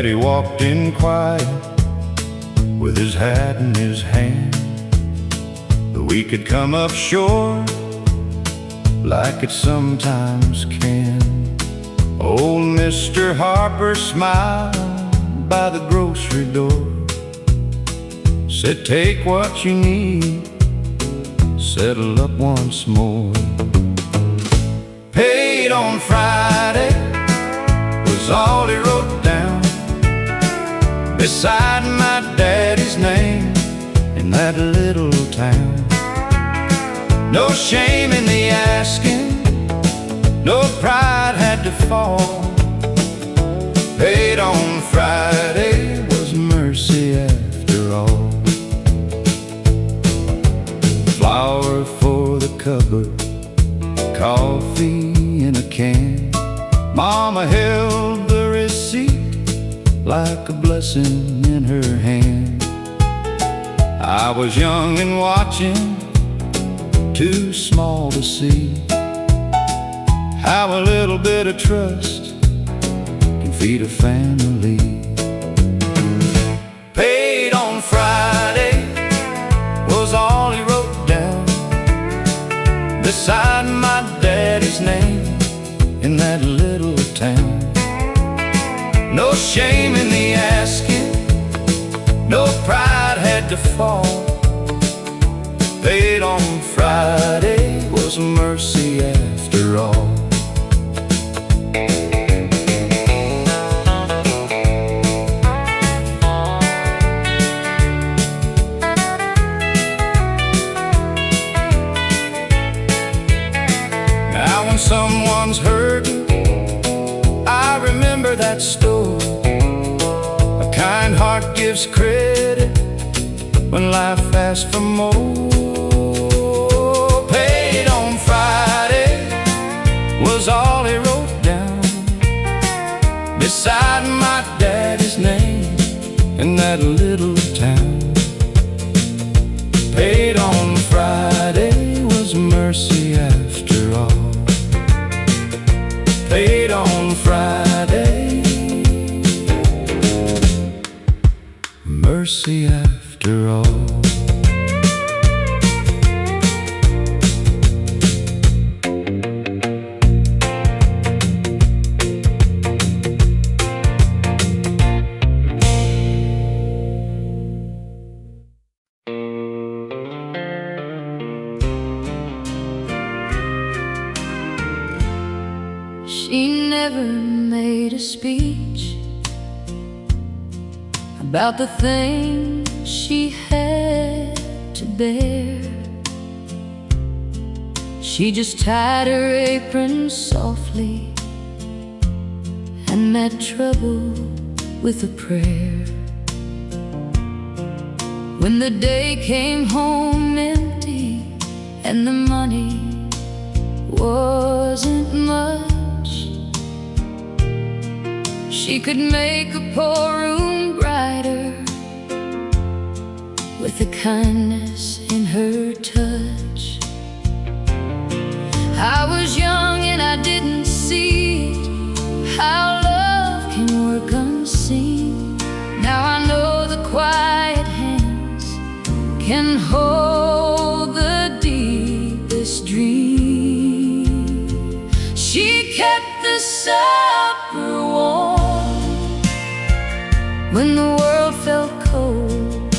Daddy walked in quiet with his hat in his hand. We could come up short like it sometimes can. Old Mr. Harper smiled by the grocery door, said, take what you need, settle up once more. Paid on Friday was all he wrote down beside my daddy's name in that little town. No shame in the asking, no pride had to fall. Paid on Friday was mercy after all. Flour for the cupboard, coffee in a can. Mama held the receipt like a blessing in her hand. I was young and watching, too small to see how a little bit of trust can feed a family. Paid on Friday was all he wrote down beside my daddy's name in that little town. No shame in the asking, no pride had to fall. Paid on Friday was mercy after all. Now when someone's hurting, I remember that story. A kind heart gives credit when life asks for more. Paid on Friday was all he wrote down beside my daddy's name in that little town. Paid on Friday was mercy after all. Paid on Friday, mercy after all. She never made a speech about the things she had to bear. She just tied her apron softly and met trouble with a prayer. When the day came home empty and the money wasn't much, she could make a poor room brighter with the kindness in her touch. I was young and I didn't see how love can work unseen. Now I know the quiet hands can hold the deepest dream. She kept the supper warm when the world felt cold,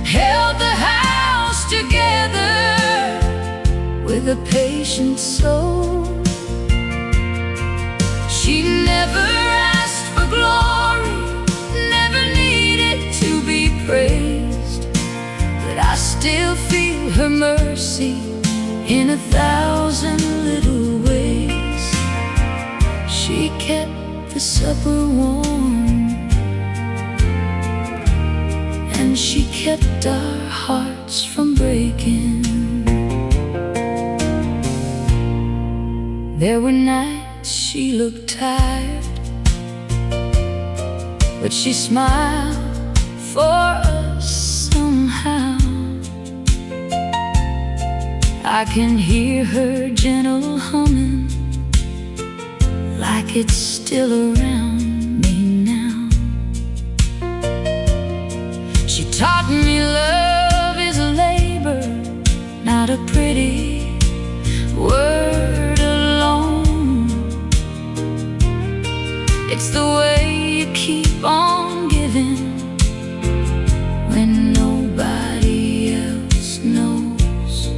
held the house together with a patient soul. She never asked for glory, never needed to be praised, but I still feel her mercy in 1,000 little ways. She kept the supper warm, and she kept our hearts from breaking. There were nights she looked tired, but she smiled for us somehow. I can hear her gentle humming like it's still around me now. She taught me love is a labor, not a pretty word alone. It's the way you keep on giving when nobody else knows.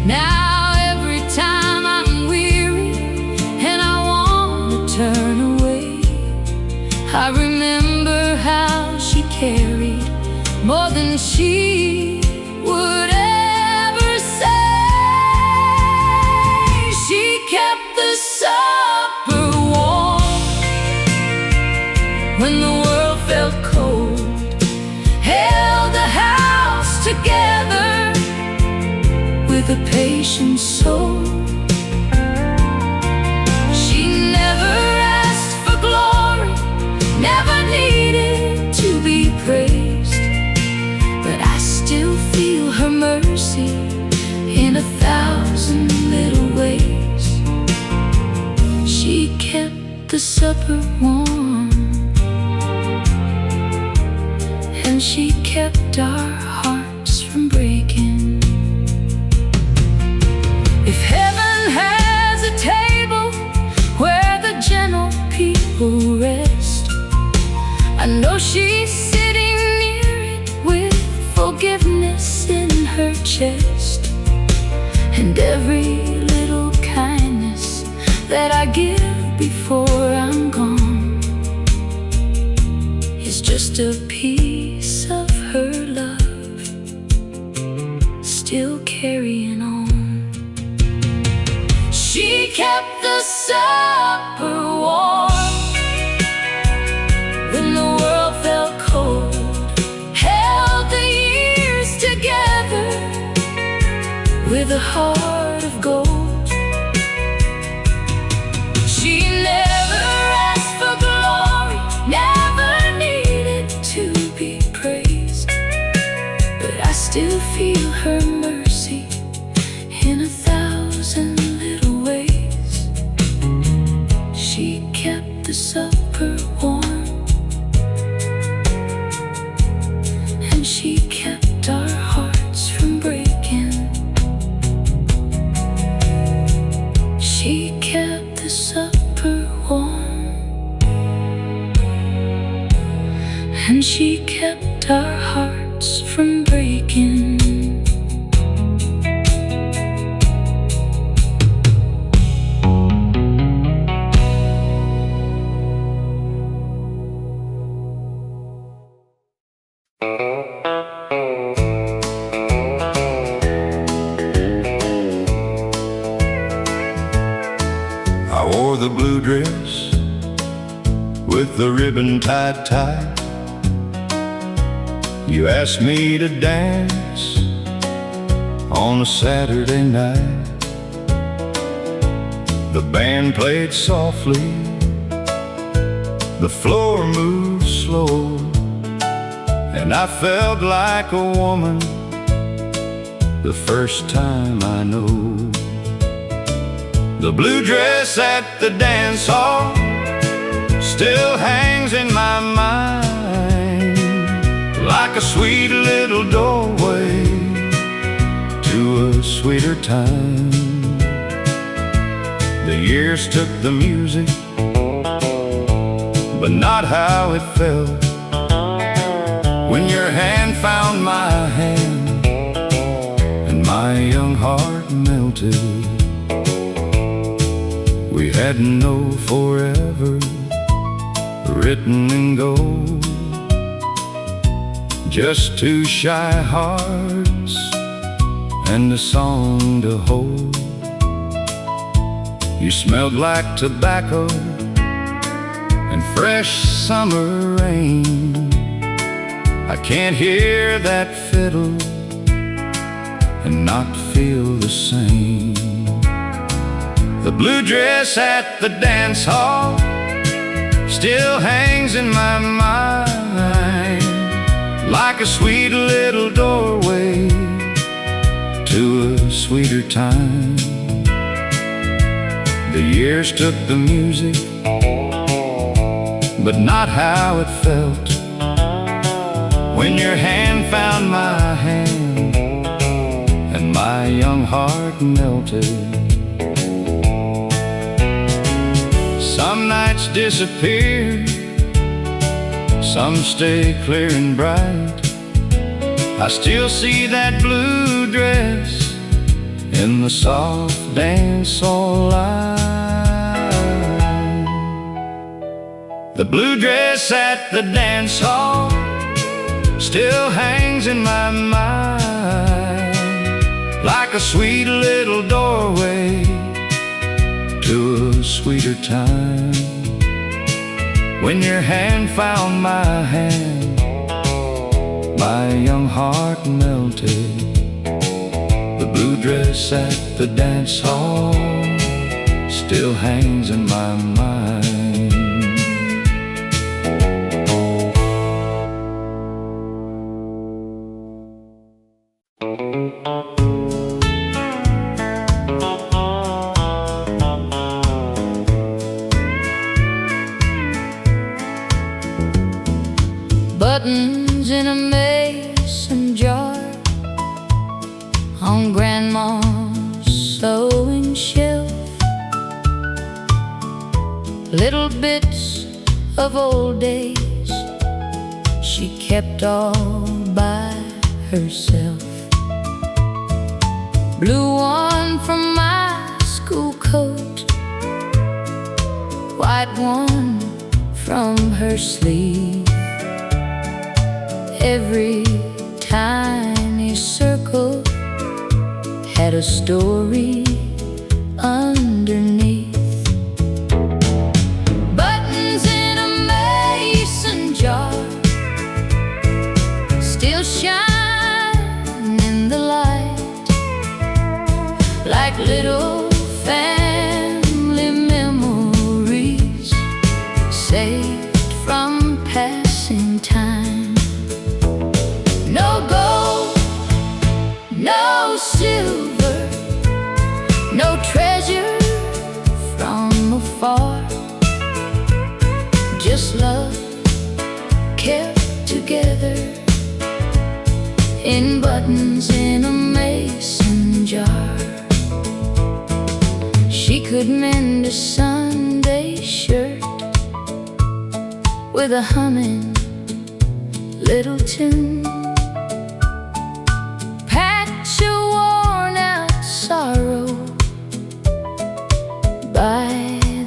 Now every time I'm weary and I want to turn away, I remember how she carried more than she would ever say. She kept the supper warm when the world felt cold, held the house together with a patient soul. She never asked for glory, never needed to be praised, but I still feel her mercy in 1,000 little ways. She kept the supper warm, and she kept our hearts from breaking. If heaven has a table where the gentle people rest, I know she's sitting near it with forgiveness in her chest. And every little kindness that I give before I'm gone is just a piece of her love, still carrying on. She kept the supper warm when the world felt cold, held the years together with a heart of gold. She never asked for glory, never needed to be praised, but I still feel her mercy in 1,000 little ways. She kept the supper warm, and she kept our hearts from breaking. She kept the supper warm, and she kept our hearts from breaking. I wore the blue dress with the ribbon tied tight. You asked me to dance on a Saturday night. The band played softly, the floor moved slow, and I felt like a woman the first time I know. The blue dress at the dance hall still hangs in my mind like a sweet little doorway to a sweeter time. The years took the music, but not how it felt when your hand found my hand and my young heart melted. We had no forever written in gold, just two shy hearts and a song to hold. You smelled like tobacco and fresh summer rain. I can't hear that fiddle and not feel the same. The blue dress at the dance hall still hangs in my mind like a sweet little doorway to a sweeter time. The years took the music, but not how it felt when your hand found my hand and my young heart melted. Some nights disappear, some stay clear and bright. I still see that blue dress in the soft dance hall light. The blue dress at the dance hall still hangs in my mind, like a sweet little doorway to a sweeter time. When your hand found my hand, my young heart melted. The blue dress at the dance hall still hangs in my mind. Buttons in a mason jar on Grandma's sewing shelf, little bits of old days she kept all by herself. Blue one from my school coat, white one from her sleeve. Every tiny circle had a story underneath. Buttons in a mason jar still shine in the light, like little family memories saved from passing time. No gold, no silver, no treasure from afar, just love kept together in buttons in a mason jar. She could mend a Sunday shirt with a humming little tune, patch a worn out sorrow by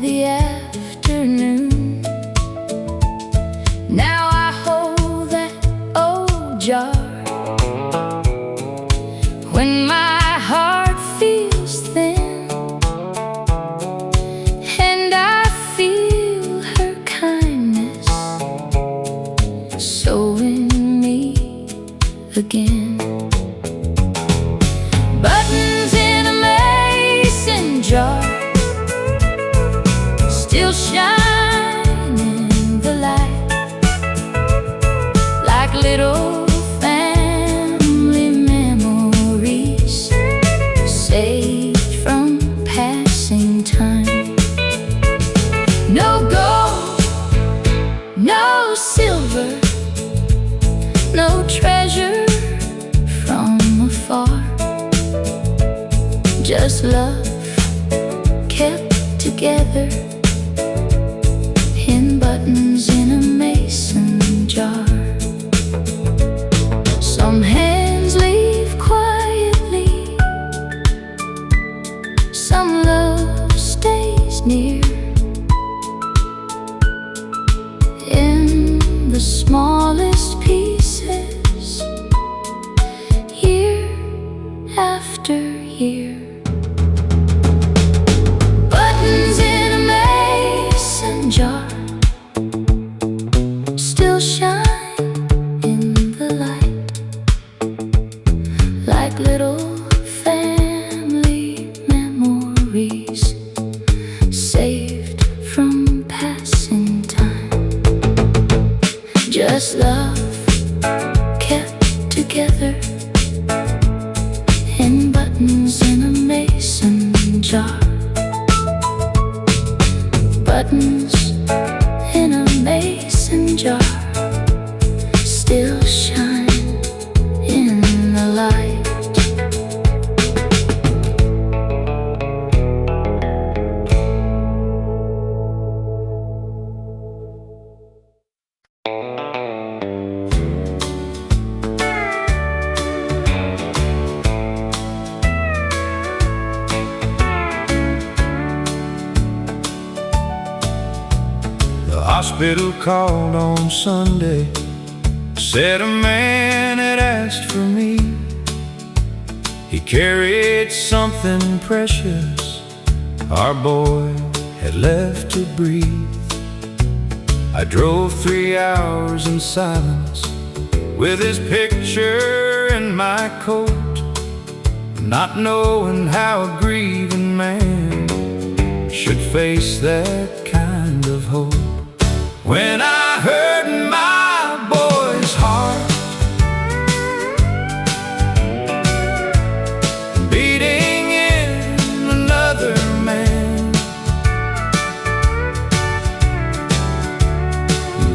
the afternoon. Now I hold that old jar when my heart feels thin, and I feel her kindness sewing me again. Buttons in a mason jar still shine in the light, like little family memories saved from passing time. No gold, no silver, no treasure from afar, just love kept together in buttons in a mason jar. Some hands leave quietly, some love stays near. In the smallest pieces, year after year. Buttons in a mason jar still shine in the light, like little family memories saved from passing time. Just love kept together in buttons in a mason jar. Buttons in a mason jar still shine. hospital called on Sunday, said a man had asked for me. He carried something precious our boy had left to breathe. I drove 3 hours in silence with his picture in my coat, not knowing how a grieving man should face that kind of hope. When I heard my boy's heart beating in another man,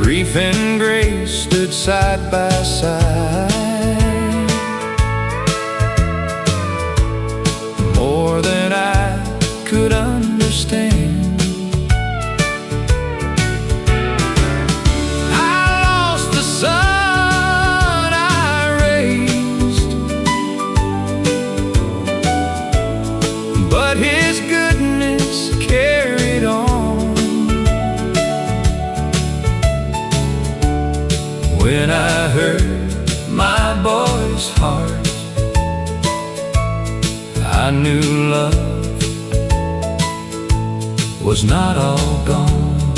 grief and grace stood side by side. More than I could understand. But his goodness carried on. When I heard my boy's heart, I knew love was not all gone.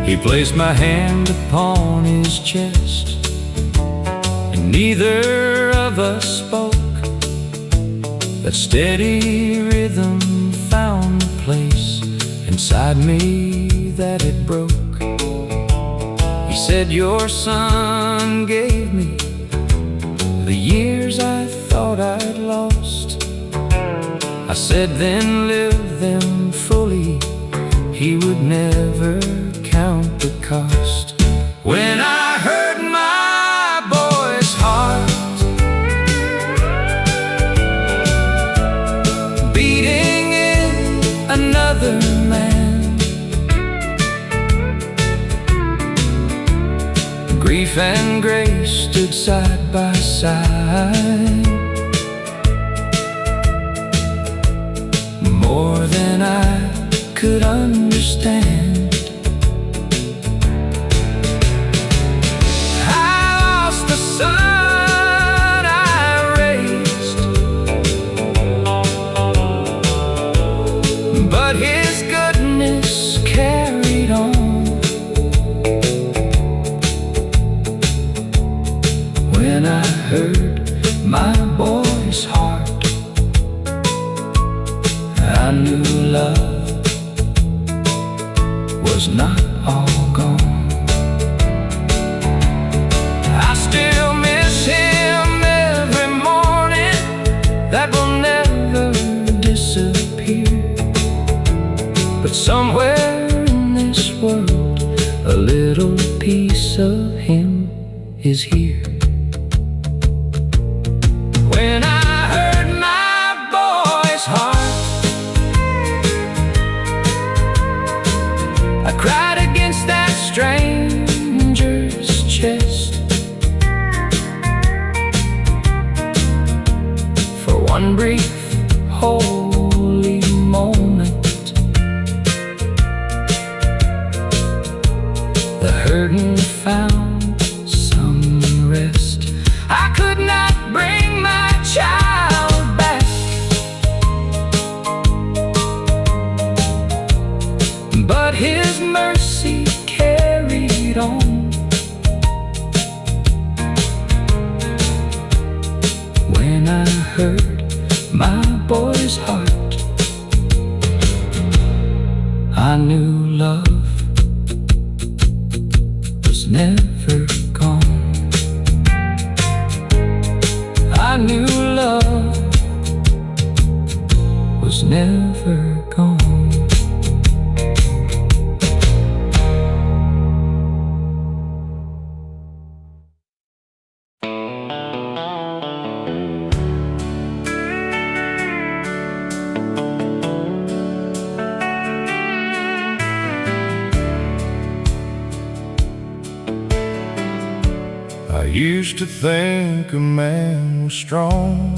He placed my hand upon his chest, and neither of us spoke. That steady rhythm found a place inside me that it broke. He said, your son gave me the years I thought I'd lost. I said, then live them fully. He would never count the cost. When I heard my boy's heart beating in another man, grief and grace stood side by side. More than I could understand. I lost the son I raised, but his goodness carried on. When I heard my boy's heart, I knew love was not all gone. I still miss him every morning. That will never disappear. But somewhere in this world, a little piece of him is here. When I heard my boy's heart, I cried against that stranger's chest. For one brief, holy moment, the hurting found some rest. I could not bring my child back, but his mercy carried on. When I heard my boy's heart, I knew love was never gone. I knew love was never gone. I used to think a man was strong.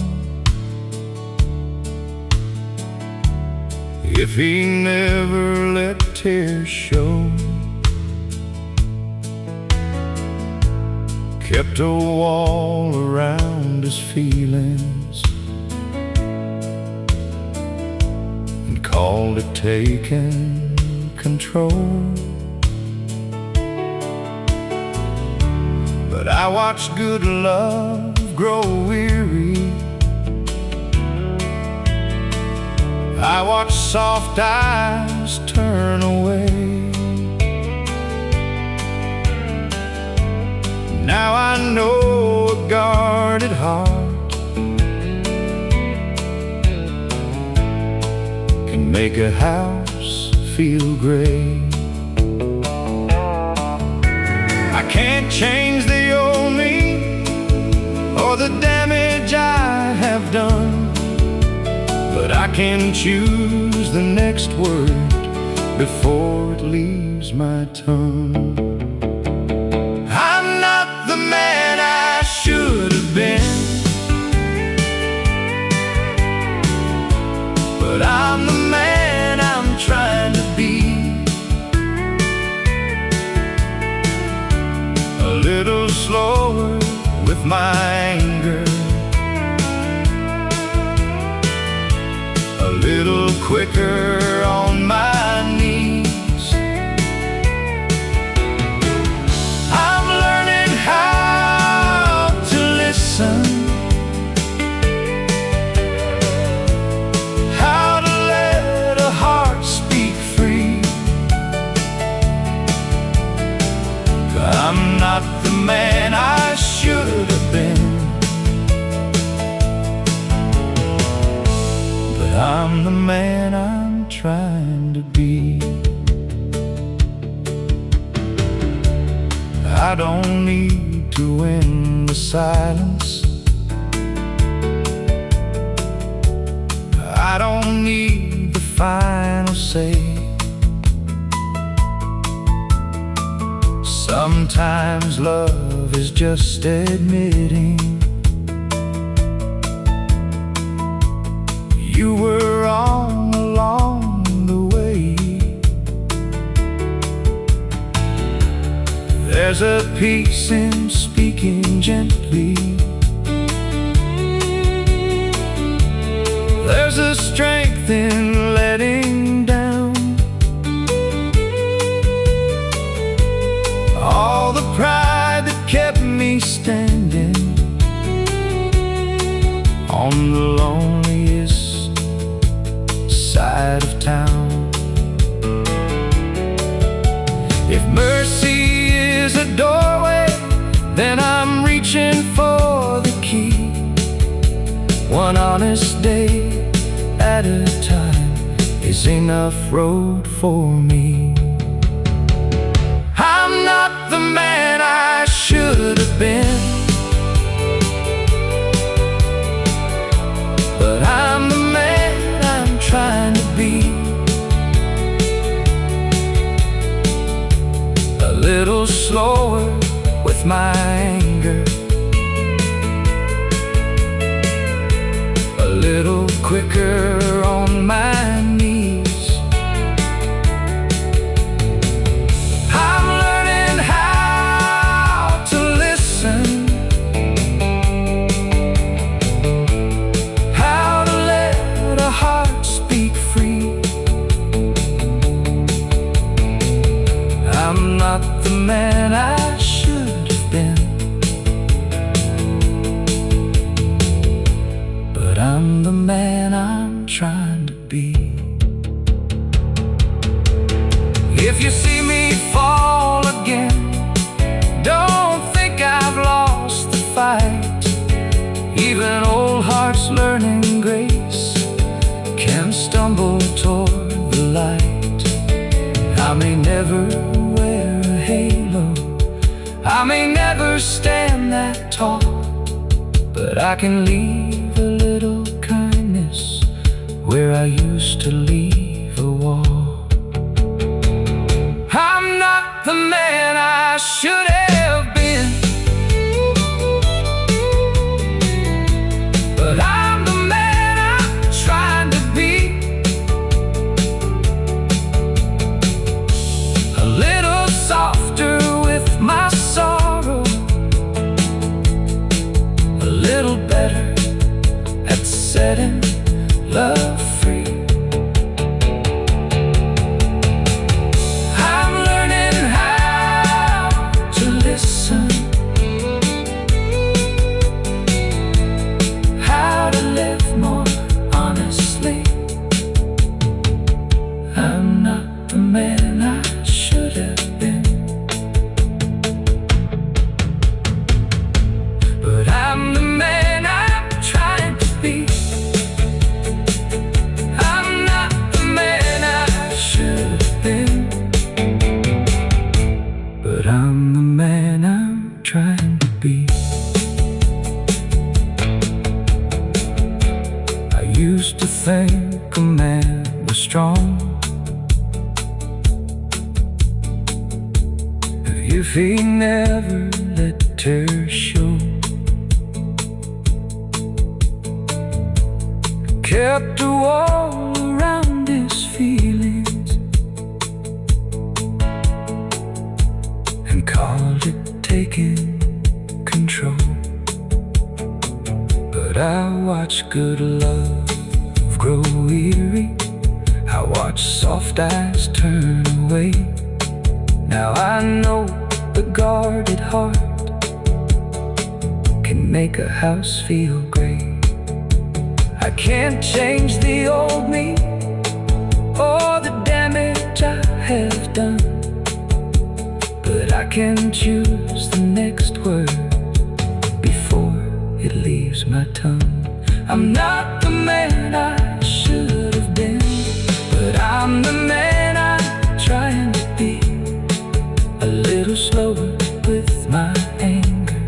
if he never let tears show. Kept a wall around his feelings and called it taking control. But I watched good love grow weary. I watched soft eyes turn away. Now I know a guarded heart can make a house feel gray. I can't change the old me or the damage I have done, but I can choose the next word before it leaves my tongue. I'm not the man I should have been, but I'm the man I'm trying to be. A little slower with my anger, a little quicker on my knees. I'm learning how to listen, how to let a heart speak free. I'm not the man I should have been, but I'm the man I'm trying to be. I don't need to win the silence, I don't need the final say. Sometimes love is just admitting you were wrong along the way. There's a peace in speaking gently, there's a strength in letting down all the pride that kept me standing on the loneliest side of town. If mercy is a doorway, then I'm reaching for the key. One honest day at a time is enough road for me. I'm not the man I should have been, but I'm the man I'm trying to be. A little slower with my anger, a little quicker on my knees. I'm learning how to listen, how to let a heart speak free. I'm not the man I should have been, but I'm the man I'm trying to be. If you see me fall again, don't think I've lost the fight. Even old hearts learning grace can stumble toward the light. I may never wear a halo, I may never stand that tall, but I can leave a little kindness where I used to leave a wall. I'm not the man I should have been, but I'm the man I'm trying to be. I'm the man I'm trying to be. I used to think a man was strong if he never let tears show, kept a wall around his feelings and called it taking control. But I watch good love grow weary, I watch soft eyes turn away. Now I know the guarded heart can make a house feel great. I can't change the old me or the damage I have done, but I can choose the next word before it leaves my tongue. I'm not the man I should have been, but I'm the man I'm trying to be. A little slower with my anger,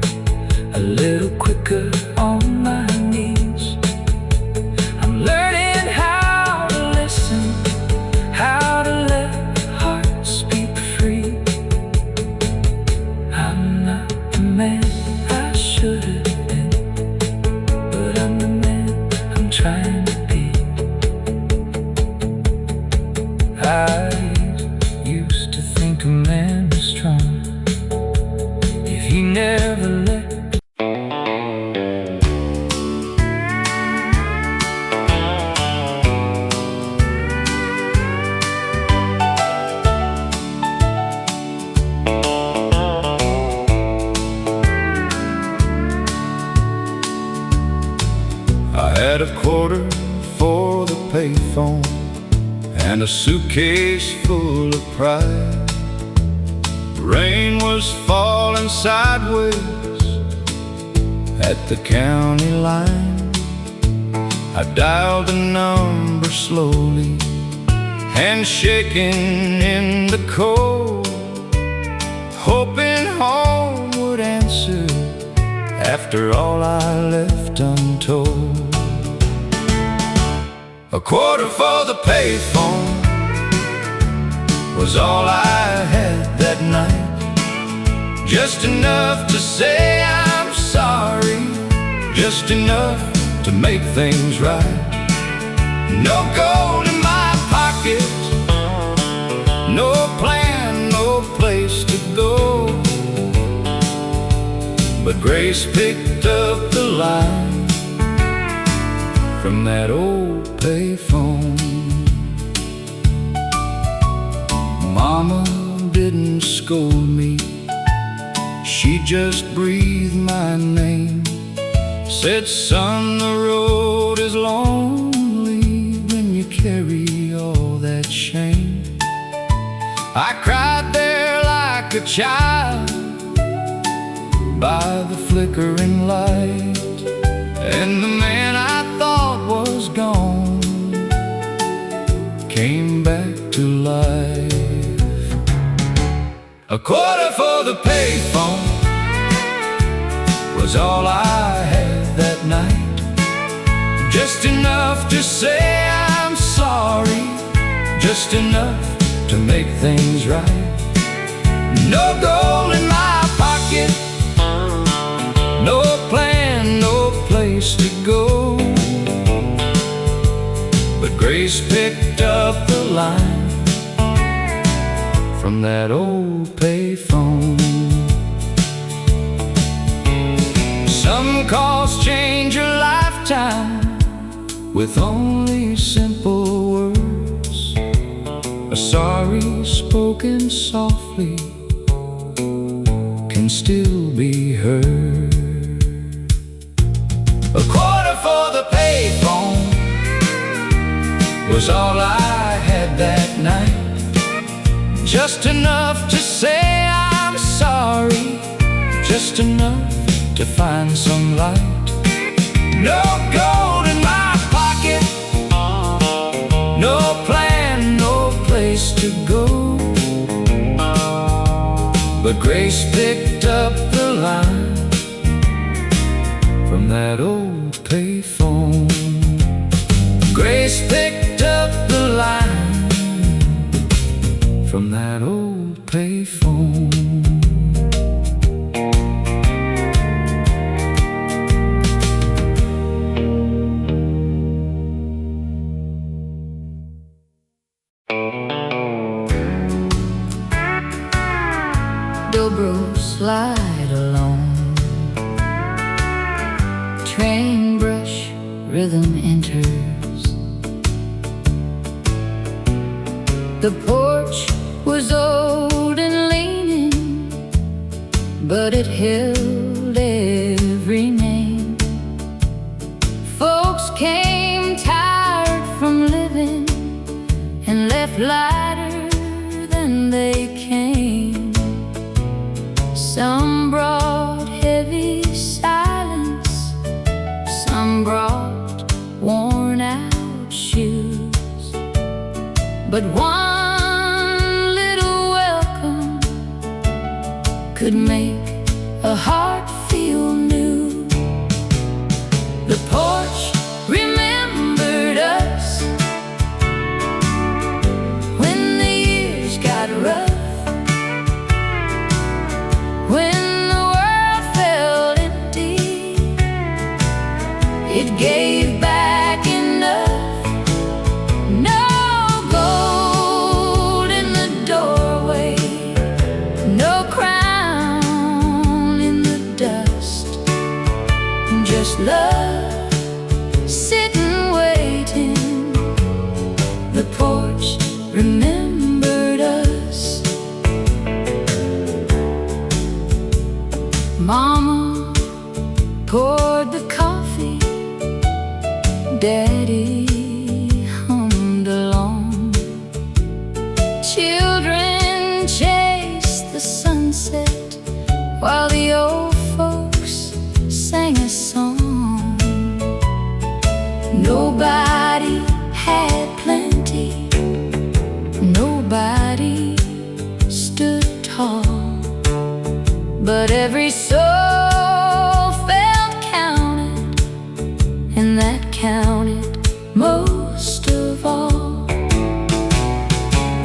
a little quicker on my knees. I'm learning how to listen, how to let hearts beat free. I'm not the man I should have been, but I'm the man I'm trying to be. I used to think a man was strong if he never let I had a quarter for the payphone and a suitcase full of pride. Rain was falling sideways at the county line. I dialed the number slowly, hands shaking in the cold, hoping home would answer after all I left untold. A quarter for the payphone was all I had that night. Just enough to say I'm sorry, just enough to make things right. No gold in my pocket, no plan, no place to go, but Grace picked up the line from that old payphone. Mama didn't scold me, she just breathed my name. Said, son, the road is lonely when you carry all that shame. I cried there like a child by the flickering light, and the man I thought was gone came back to life. A quarter for the payphone was all I had that night. Just enough to say I'm sorry, just enough to make things right. No gold in my pocket, no plan, no place to go, but Grace picked up the line from that old payphone. Some calls change your lifetime with only simple words. A sorry spoken softly can still be heard. A quarter for the payphone was all I had that night. Just enough to say I'm sorry, just enough to find some light. No gold in my pocket, no plan, no place to go, but Grace picked up the line from that old payphone. Grace picked up the line from that old payphone. Dobro slide along, train brush rhythm enters. The porch was old and leaning, but it held every name. Folks came tired from living and left lighter than they came. Some brought heavy silence, some brought worn out shoes, but one little welcome could make a heart feel new. The porch remembered us when the years got rough. When the world felt empty, it gave back enough. No gold in the doorway, no crown in the dust, just love sitting waiting. The porch remembered us. Mama poured the coffee, Daddy hummed along. Children chased the sunset while the old folks sang a song. Nobody had plenty, nobody stood tall, but every soul felt counted, and that counted most of all.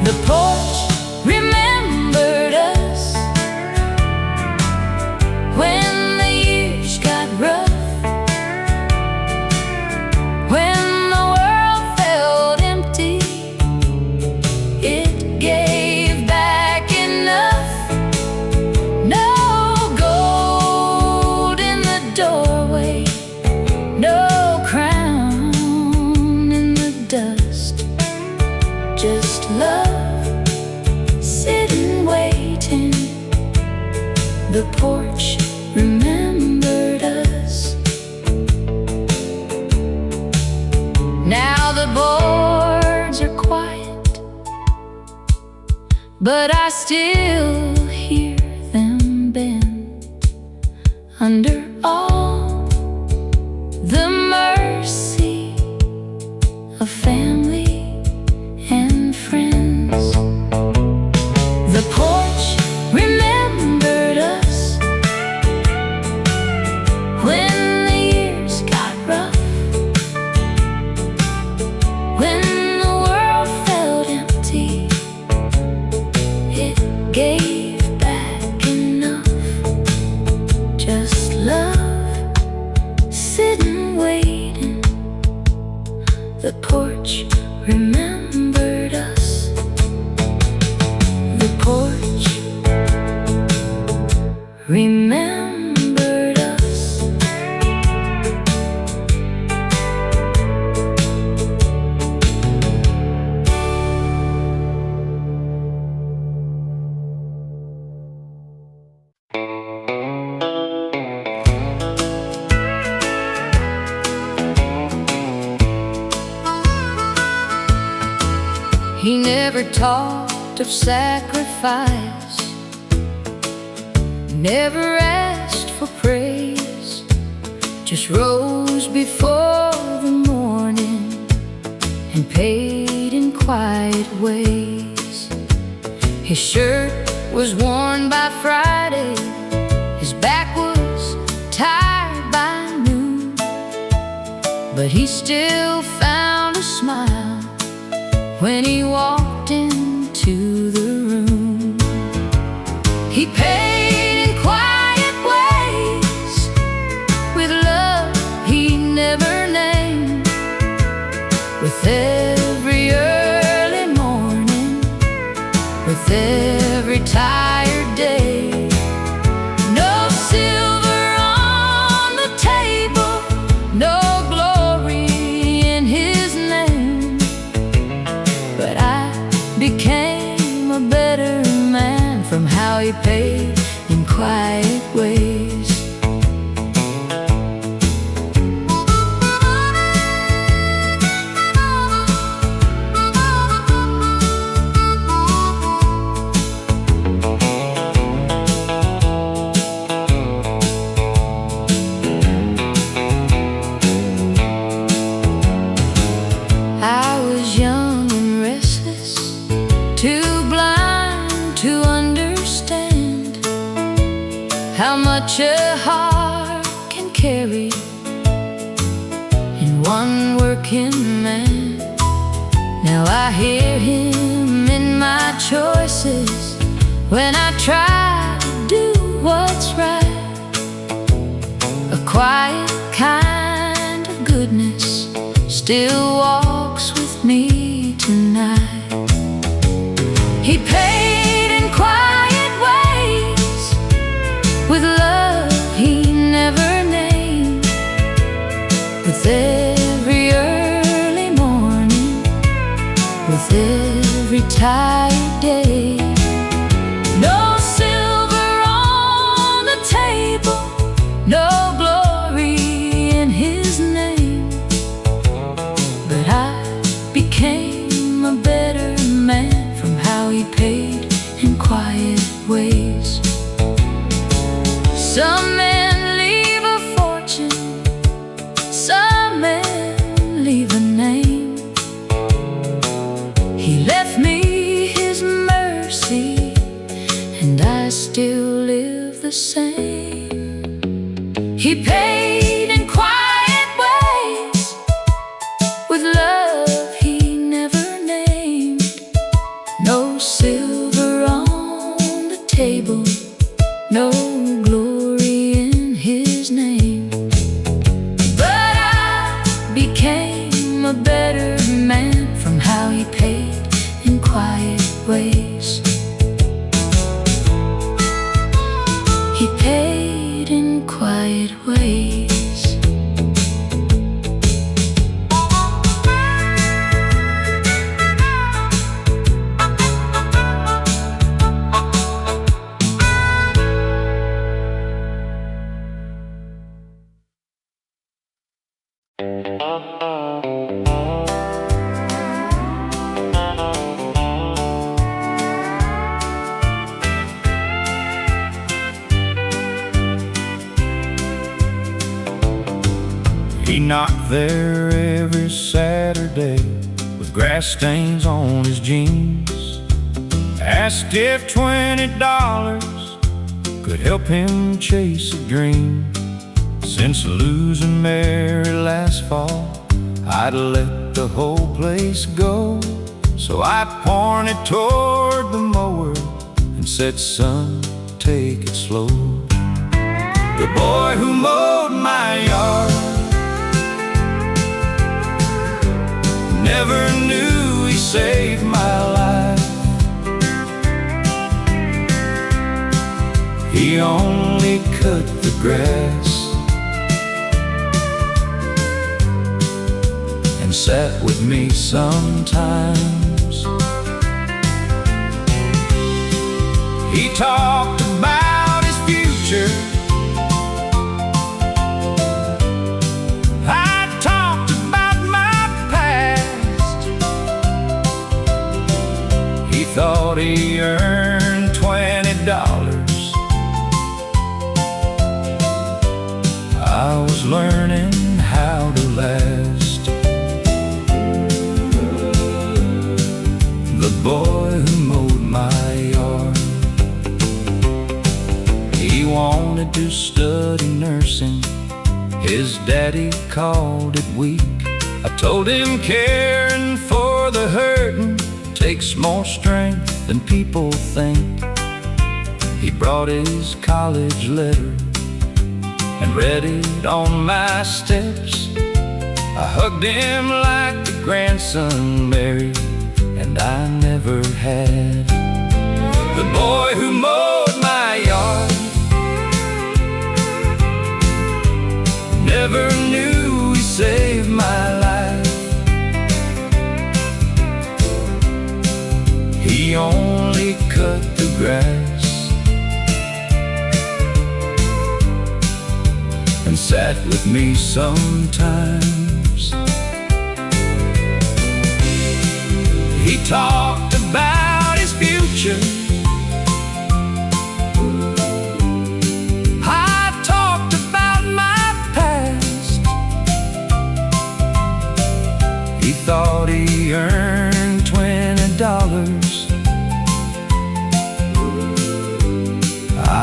The porch remembered us when the years got rough. When the world felt empty, it gave back enough. No gold in the doorway, no crown in the dust, just love sitting waiting. The porch remembered us. Now the boards are quiet, but I still hear them bend under all the mercy of family and friends. The porch remembered us when the years got rough. When the world felt empty, it gave back enough. Just love sitting waiting. The porch remembered us. The porch remembered us. He never talked of sacrifice, never asked for praise, just rose before the morning and paid in quiet ways. His shirt was worn by Friday. His back was tired by noon, but he still found a smile when he walked into the room. He paid in quiet ways with love he never named. With every early morning, with every tired day, no silver on the table, no glory in his name. But I became a better man from how he paid in quiet ways. I was young and restless, too blind to understand how much a heart can carry in one working man. Now I hear him in my choices when I try to do what's right. A quiet kind of goodness still walks with me tonight. He paid in quiet ways with love he never named. With every early morning, with every tired day, no silver on the table, no glory in his name. But I became a better man from how he paid in quiet ways. Some men leave a fortune, some men leave a name. He left me his mercy, and I still live the same. He paid in quiet ways with love he never named. No silver on the table, no glory in his name. But I became a better man from how he paid in quiet ways. He paid in quiet ways. He knocked there every Saturday with grass stains on his jeans. Asked if $20 could help him chase a dream. Since losing Mary last fall, I'd let the whole place go. So I pointed toward the mower and said, son, take it slow. The boy who mowed my yard never knew he saved my life. He only cut the grass and sat with me sometimes. He talked about his future, I talked about my past. He thought he earned $20. I was learning how to last. The boy who mowed my yard wanted to study nursing. His daddy called it weak. I told him caring for the hurting takes more strength than people think. He brought his college letter and read it on my steps. I hugged him like the grandson married and I never had. The boy who mowed my yard never knew he saved my life. He only cut the grass and sat with me sometimes. He talked about his future. I talked about my past. He thought he earned $20.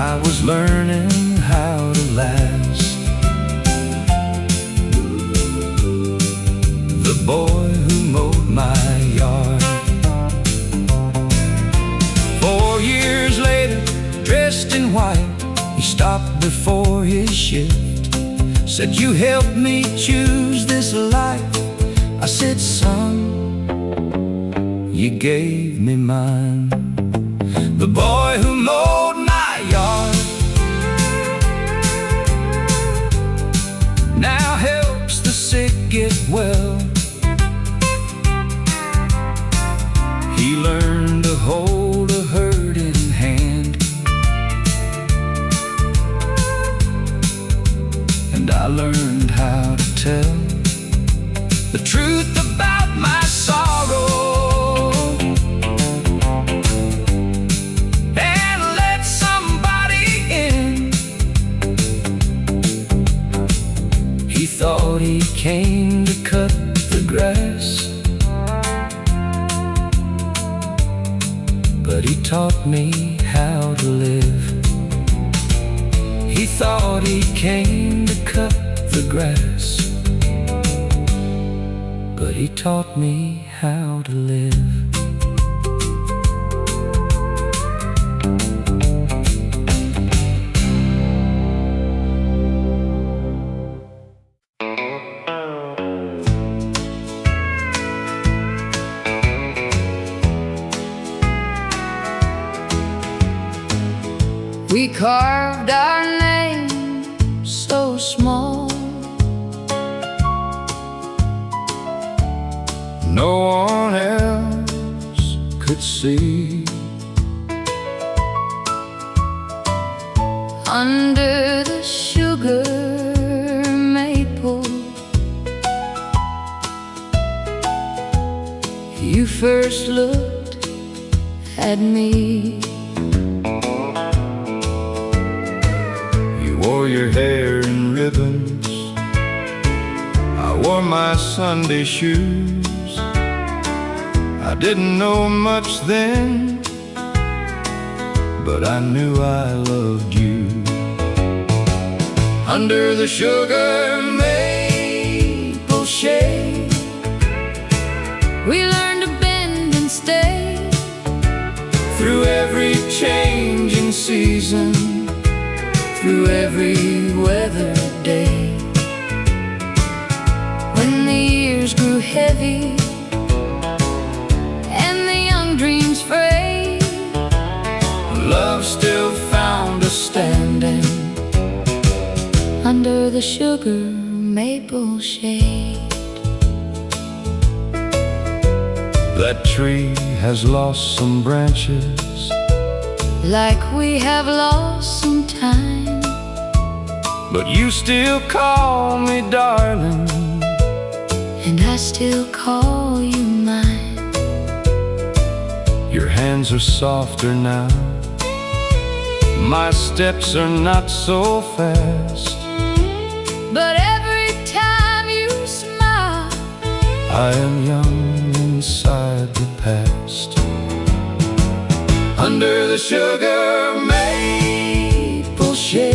I was learning how to last. The boy who mowed my yard. 4 years later, dressed in white, he stopped before his shift. Said, "You helped me choose this life." I said, "Son, you gave me mine." The boy who mowed my yard now helps the sick get well. He learned to hold a hurting hand, and I learned how to tell the truth about my sorrow and let somebody in. He thought he came to cut the grass, but he taught me how to live. He thought he came to cut the grass, but he taught me how to live. We carved our names so small, no one else could see. under the sugar maple. You first looked at me. Wore your hair in ribbons, I wore my Sunday shoes. I didn't know much then, but I knew I loved you. Under the sugar maple shade, we learned to bend and stay. Through every changing season, through every weather day. When the years grew heavy and the young dreams frayed, love still found us standing under the sugar maple shade. That tree has lost some branches, like we have lost some time, but you still call me darling, and I still call you mine. Your hands are softer now, my steps are not so fast, but every time you smile, I am young inside the past. Under the sugar maple shade,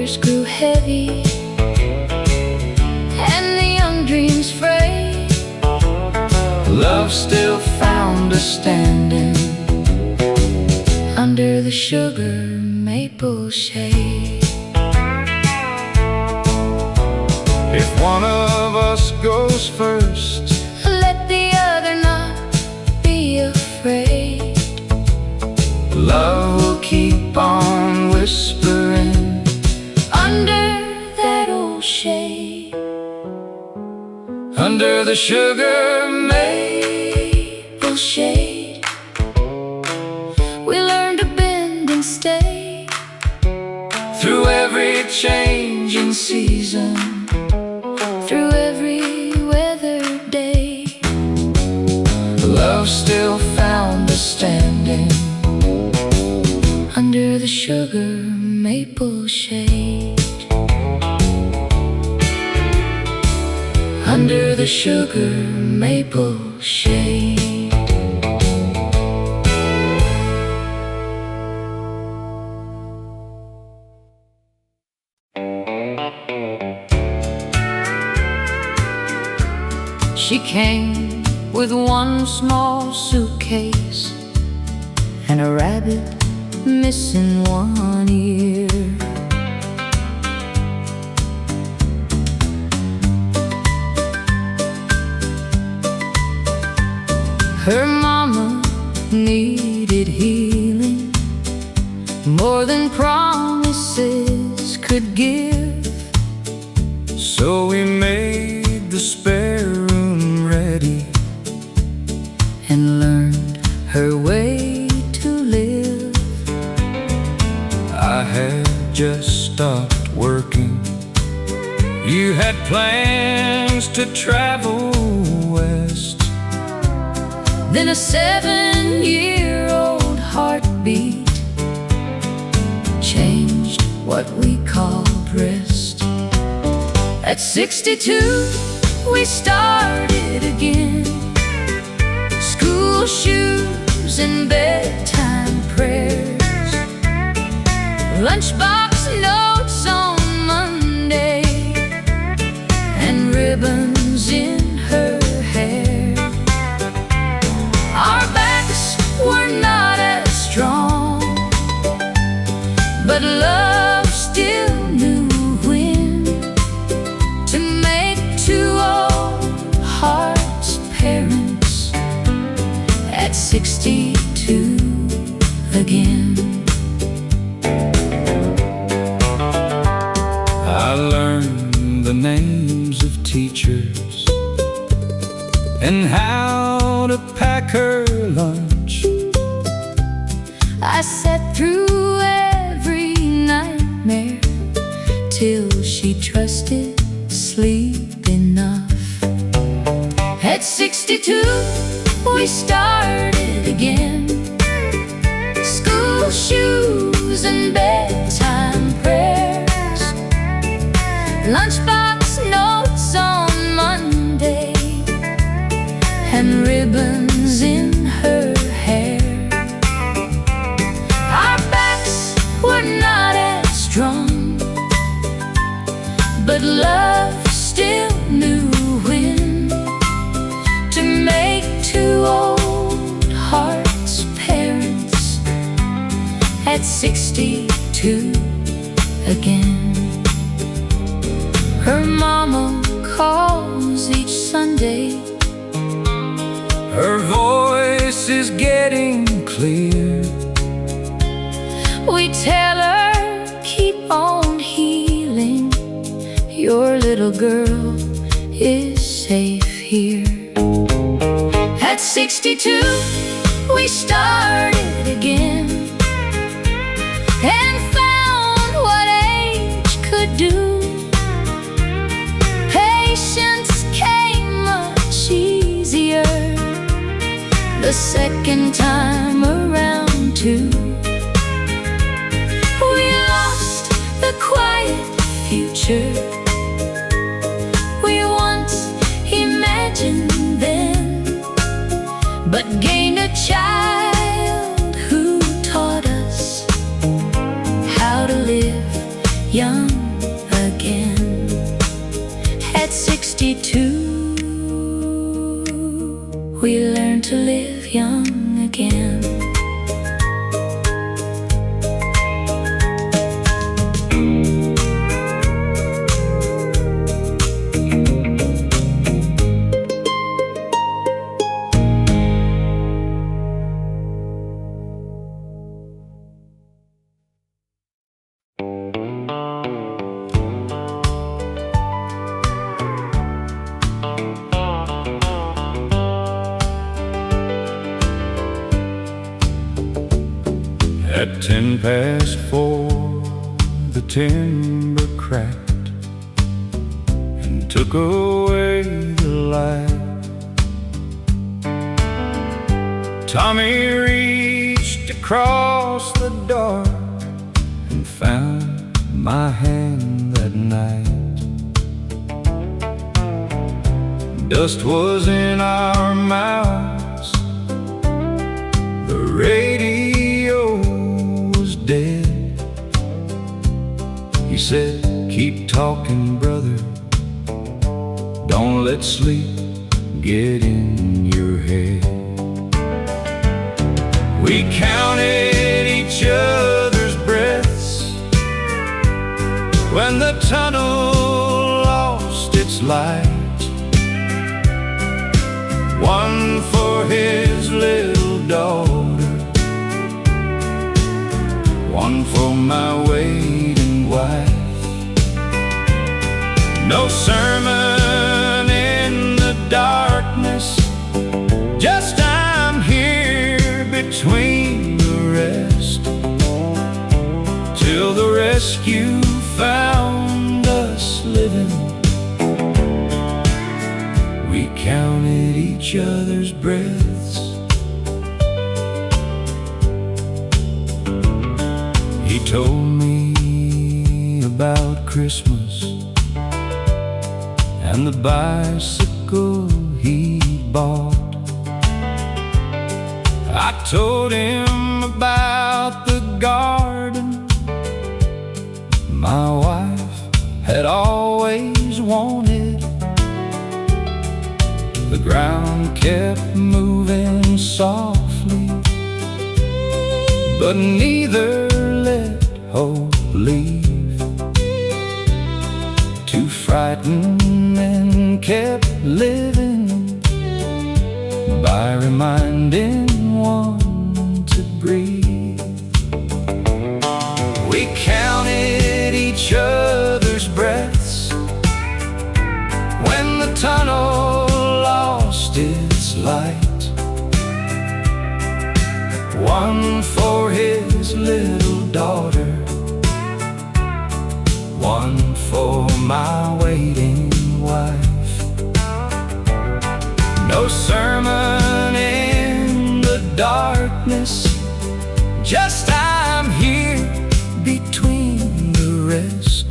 years grew heavy and the young dreams frayed, love still found us standing under the sugar maple shade. If one of us goes first, let the other not be afraid. love will keep on whispering under that old shade, under the sugar maple shade. We learn to bend and stay through every changing season, through every weather day. love still found us standing under the sugar maple shade, under the sugar maple shade. She came with one small suitcase and a rabbit missing one ear. Her mama needed healing more than promises could give, so we made the spare room ready and learned her way to live. I had just stopped working. You had plans to travel west. Then a 7-year-old heartbeat changed what we called rest. At 62, we started again. School shoes and bedtime prayers, lunchbox notes on Monday, and ribbons in her hair. Our backs were not as strong, but love still knew when to make two old hearts parents at 62 again. I learned the names of teachers and how to pack her lunch. I sat through every nightmare till she trusted sleep enough. At 62, we started again. School shoes and bedtime prayers, lunchbox notes on Monday, and ribbons in her hair. Our backs were not as strong, but love still knew when to make two old hearts parents at 62 again. Her mama calls each Sunday. Her voice is getting clear. We tell her, keep on healing. Your little girl is safe here. At 62, we started again and found what age could do. Patience came much easier the second time around too. We lost the quiet future we once imagined then, but gained a child who taught us how to live young 22, we learned to live young again. At 4:10, the timber cracked and took away the light. Tommy reached across the dark and found my hand that night. Dust was in our mouths, the radio was dead. He said, "Keep talking, brother, don't let sleep get in your head." We counted each other's breaths when the tunnel lost its light. One for his little daughter, one for my waiting wife. No sermon in the darkness, just I'm here between the rest, till the rescue found us living. We counted each other's breaths. He told me about Christmas and the bicycle he bought. I told him about the garden my wife had always wanted. The ground kept moving softly, but neither let hope leave. Too frightened and kept living by reminding one to breathe. We counted each other's breaths when the tunnel lost its light. One for his little daughter, one for my waiting wife. No sermon in the darkness, just I'm here between the rest,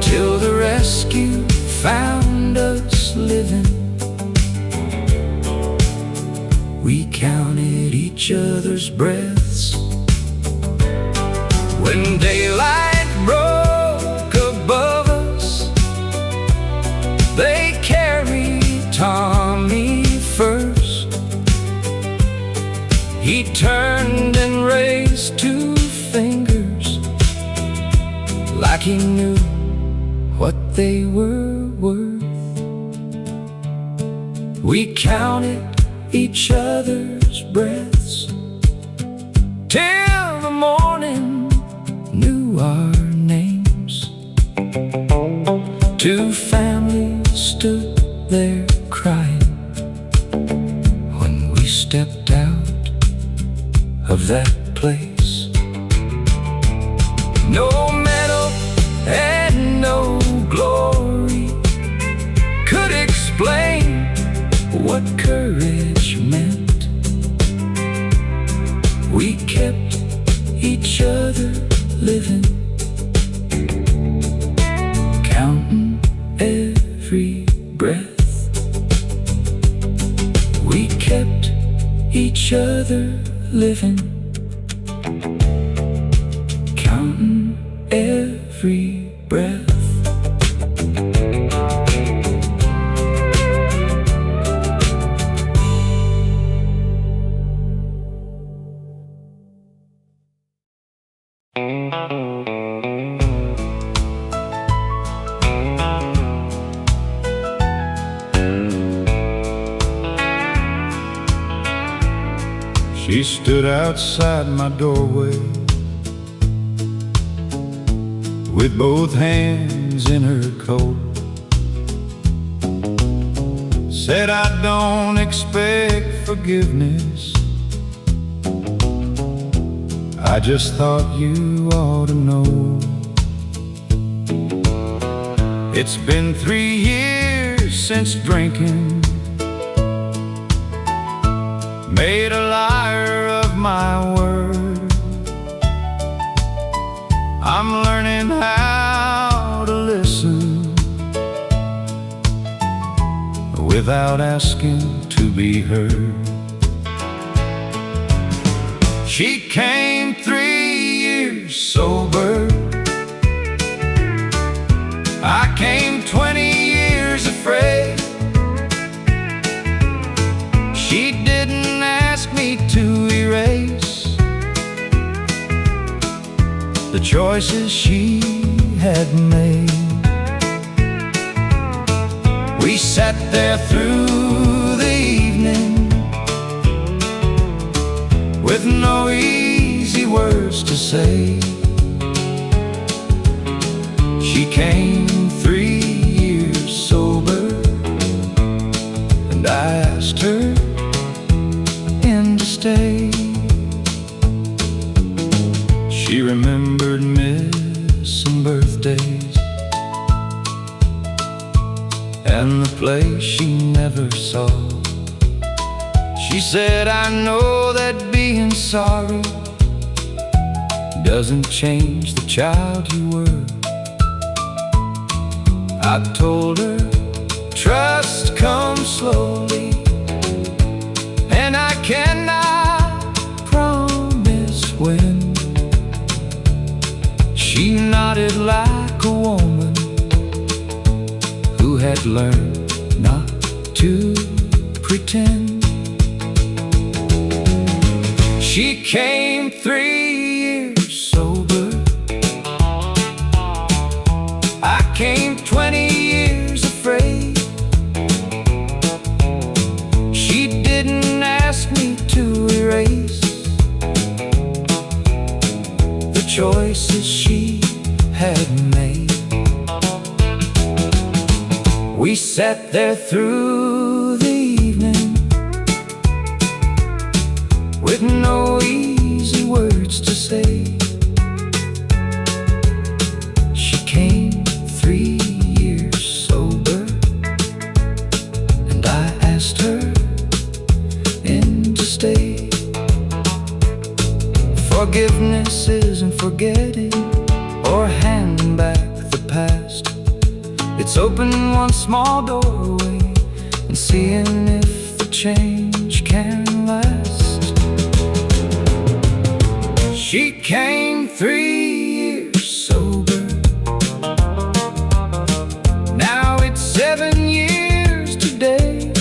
till the rescue found us living. We counted each other's breaths when daylight broke above us. They carried Tommy first. He turned and raised 2 fingers like he knew what they were worth. We counted each other's breaths till the morning knew our names. 2 families stood there crying when we stepped out of that place. No medal and no glory could explain what courage meant. We kept each other living, counting every breath. We kept each other living, counting every breath. She stood outside my doorway with both hands in her coat. Said, I don't expect forgiveness, I just thought you ought to know. It's been 3 years since drinking made a liar of my word. I'm learning how to listen without asking to be heard. She came 3 years sober, I came 20 years afraid. She didn't ask me to erase the choices she had made. We sat there through the evening with no easy words to say. She came 3 years sober, and I asked her in to stay. She remembered missing birthdays and the place she never saw. She said, I know that being sorry doesn't change the child you were. I told her, trust comes slowly, and I cannot promise when. She nodded like a woman who had learned not to pretend. She came 3 years sober, I came 20 years afraid. She didn't ask me to erase the choices she had made. We sat there through the evening with no easy words to say. She came 3 years sober, and I asked her in to stay. Forgiveness isn't forgetting or handing back the past. It's opening one small doorway and seeing if the change can last. She came 3 years sober, now it's 7 years today.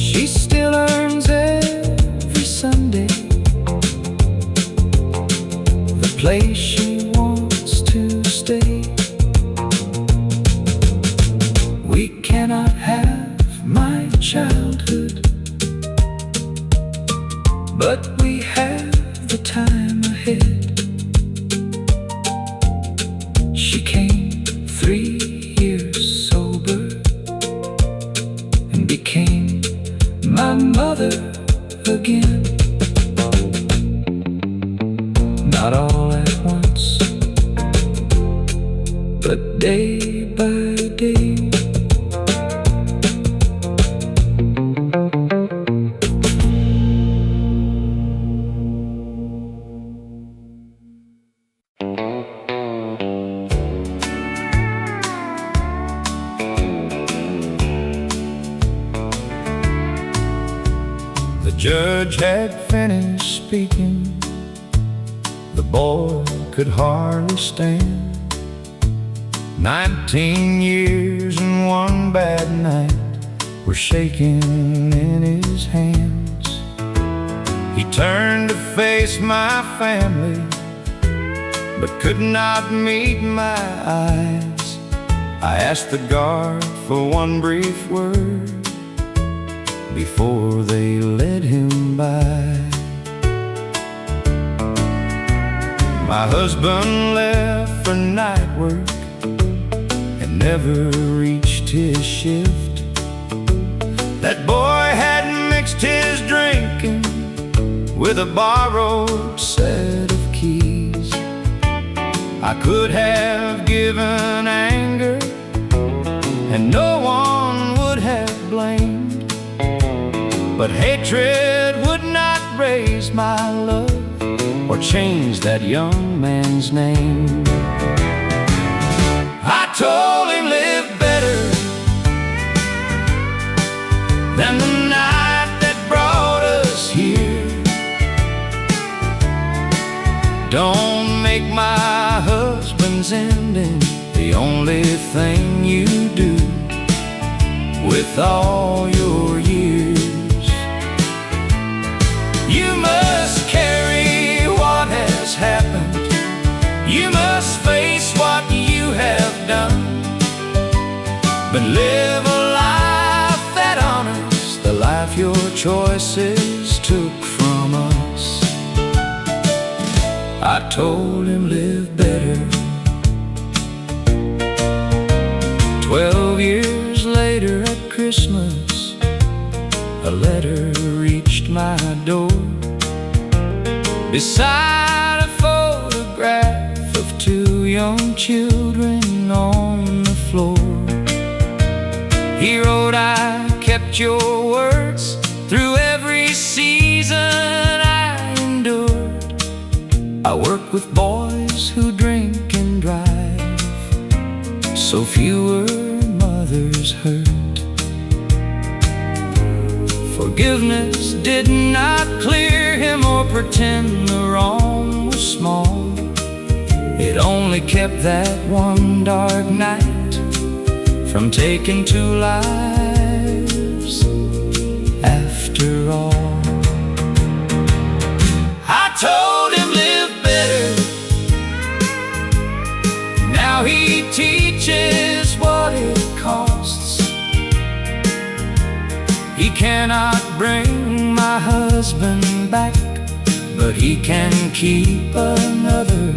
She still earns every Sunday the place she wants to stay. We cannot have my childhood, but we have the time ahead. She came 3 years sober and became my mother again. Not all at once, but day by day. The judge had finished speaking. The boy could hardly stand. 19 years and one bad night were shaking in his hands. He turned to face my family, but could not meet my eyes. I asked the guard for one brief word, before they led him by. My husband left for night work and never reached his shift. That boy had mixed his drinking with a borrowed set of keys. I could have given anger and no one would have blamed, but hatred would not raise my love or change that young man's name. I told him live better than the night that brought us here. Don't make my husband's ending the only thing you do with all your years. You must carry what has happened. You must face what you have done, but live a life that honors the life your choices took from us. I told him live better. 12 years later at Christmas, a letter reached my door. Beside a photograph of two young children on the floor, he wrote, I kept your words through every season I endured. I work with boys who drink and drive, so fewer mothers hurt. Forgiveness did not clear him or pretend the wrong was small. It only kept that one dark night from taking two lives after all. I told him live better. Now he teaches what it costs. He cannot bring my husband back, but he can keep another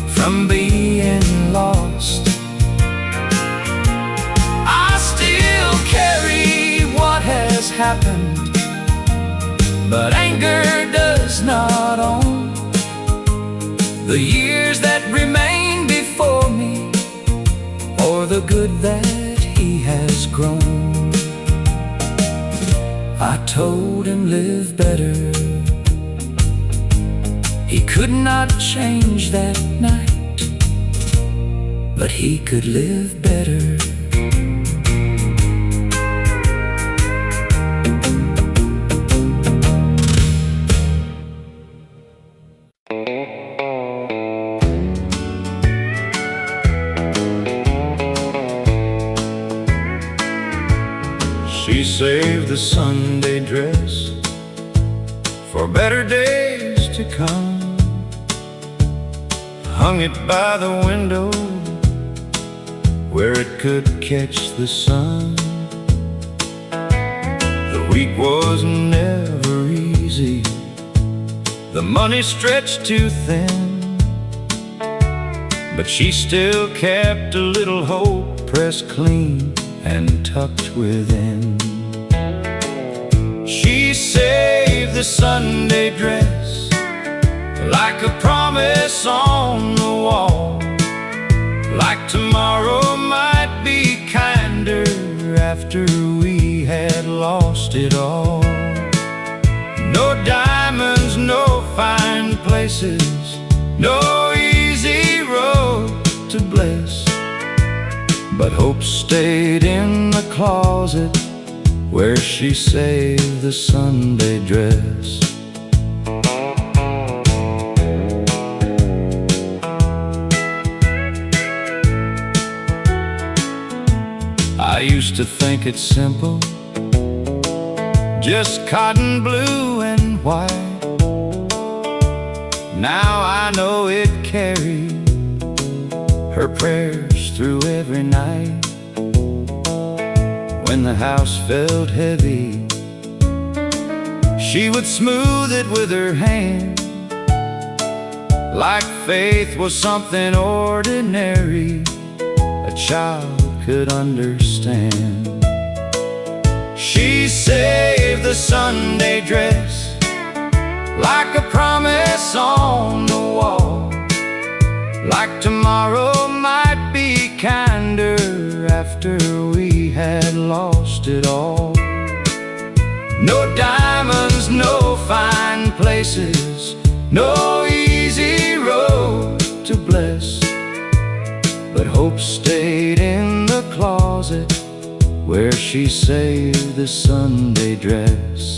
from being lost. I still carry what has happened, but anger does not own the years that remain before me, or the good that he has grown. I told him live better. He could not change that night, but he could live better. She saved the Sunday dress for better days to come, hung it by the window where it could catch the sun. The week was never easy, the money stretched too thin, but she still kept a little hope pressed clean and tucked within. She saved the Sunday dress like a promise on the wall, like tomorrow might be kinder after we had lost it all. No diamonds, no fine places, no easy road to bless, but hope stayed in the closet where she saved the Sunday dress. I used to think it's simple, just cotton blue and white. Now I know it carried her prayers through every night. when the house felt heavy, she would smooth it with her hand, like faith was something ordinary a child could understand. She saved the Sunday dress like a promise on the wall, like tomorrow might be kinder after we had lost it all. No diamonds, no fine places, no easy road to bless, but hope stayed in the closet where she saved the Sunday dress.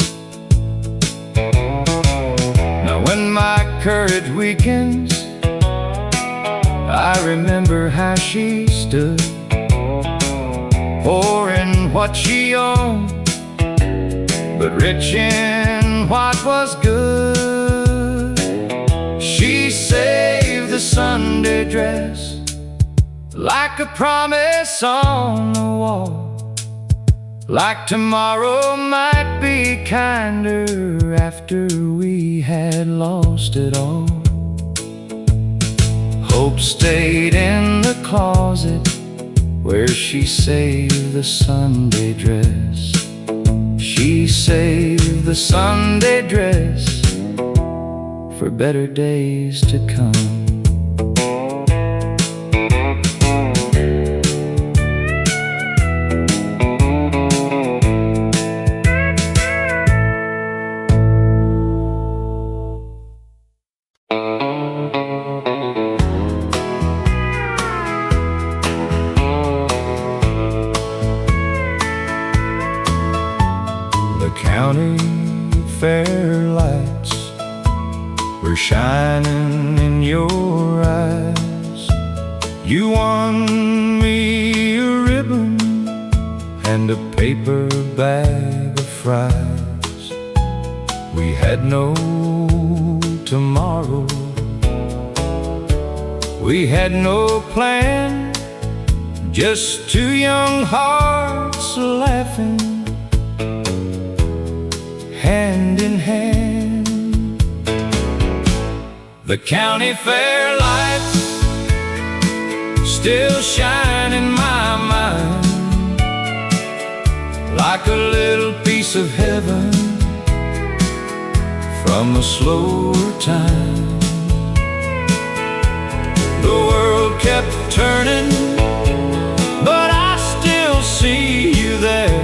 Now when my courage weakens, I remember how she stood, poor in what she owned, but rich in what was good. She saved the Sunday dress like a promise on the wall, like tomorrow might be kinder after we had lost it all. Hope stayed in the closet where she saved the Sunday dress. She saved the Sunday dress for better days to come. County fair lights were shining in your eyes. You won me a ribbon and a paper bag of fries. We had no tomorrow, we had no plan, just two young hearts laughing hand in hand. The county fair lights still shine in my mind, like a little piece of heaven from a slower time. The world kept turning, but I still see you there,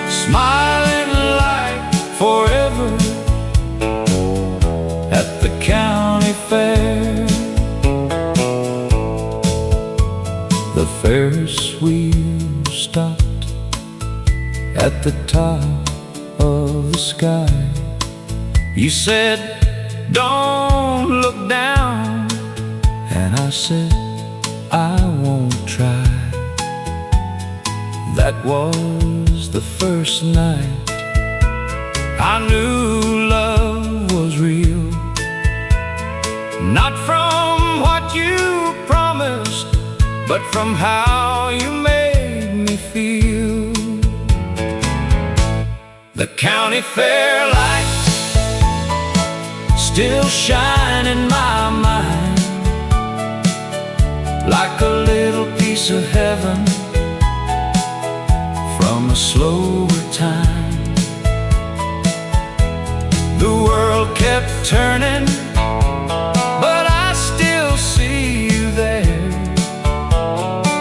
smiling forever at the county fair. The Ferris wheel stopped at the top of the sky. You said, don't look down, and I said, I won't try. That was the first night I knew love was real, not from what you promised, but from how you made me feel. The county fair lights still shine in my mind, like a little piece of heaven from a slower time. The world kept turning, but I still see you there,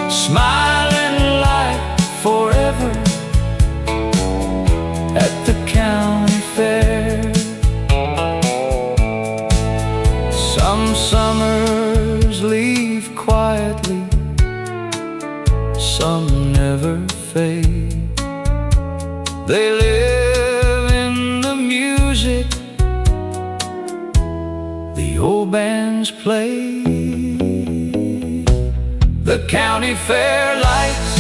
smiling like forever at the county fair. Some summers leave quietly, some never fade. They live in the music the old bands play. The county fair lights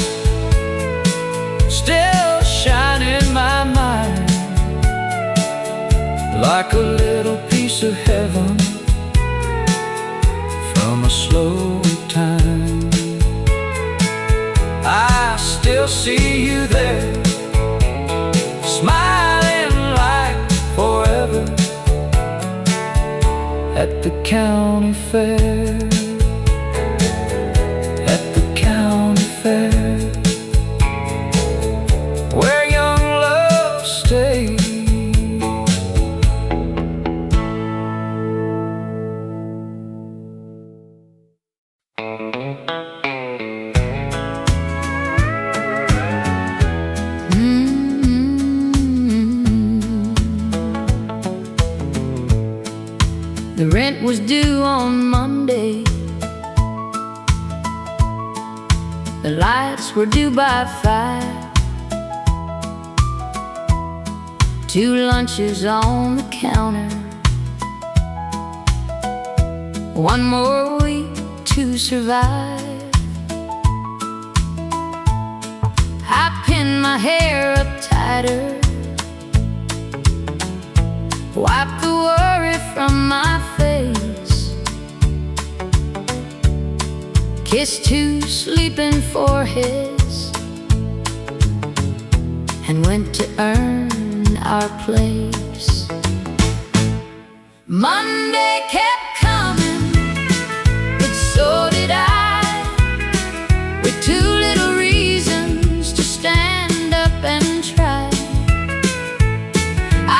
still shine in my mind, like a little piece of heaven from a slow time. I still still see you there, smiling like forever at the county fair. At the county fair, where young love stays. The rent was due on Monday. The lights were due by 5. 2 lunches on the counter. 1 more week to survive. I pinned my hair up tighter, wiped the worry from my face, kissed 2 sleeping foreheads, and went to earn our place. Monday kept coming, but so did I, with 2 little reasons to stand up and try.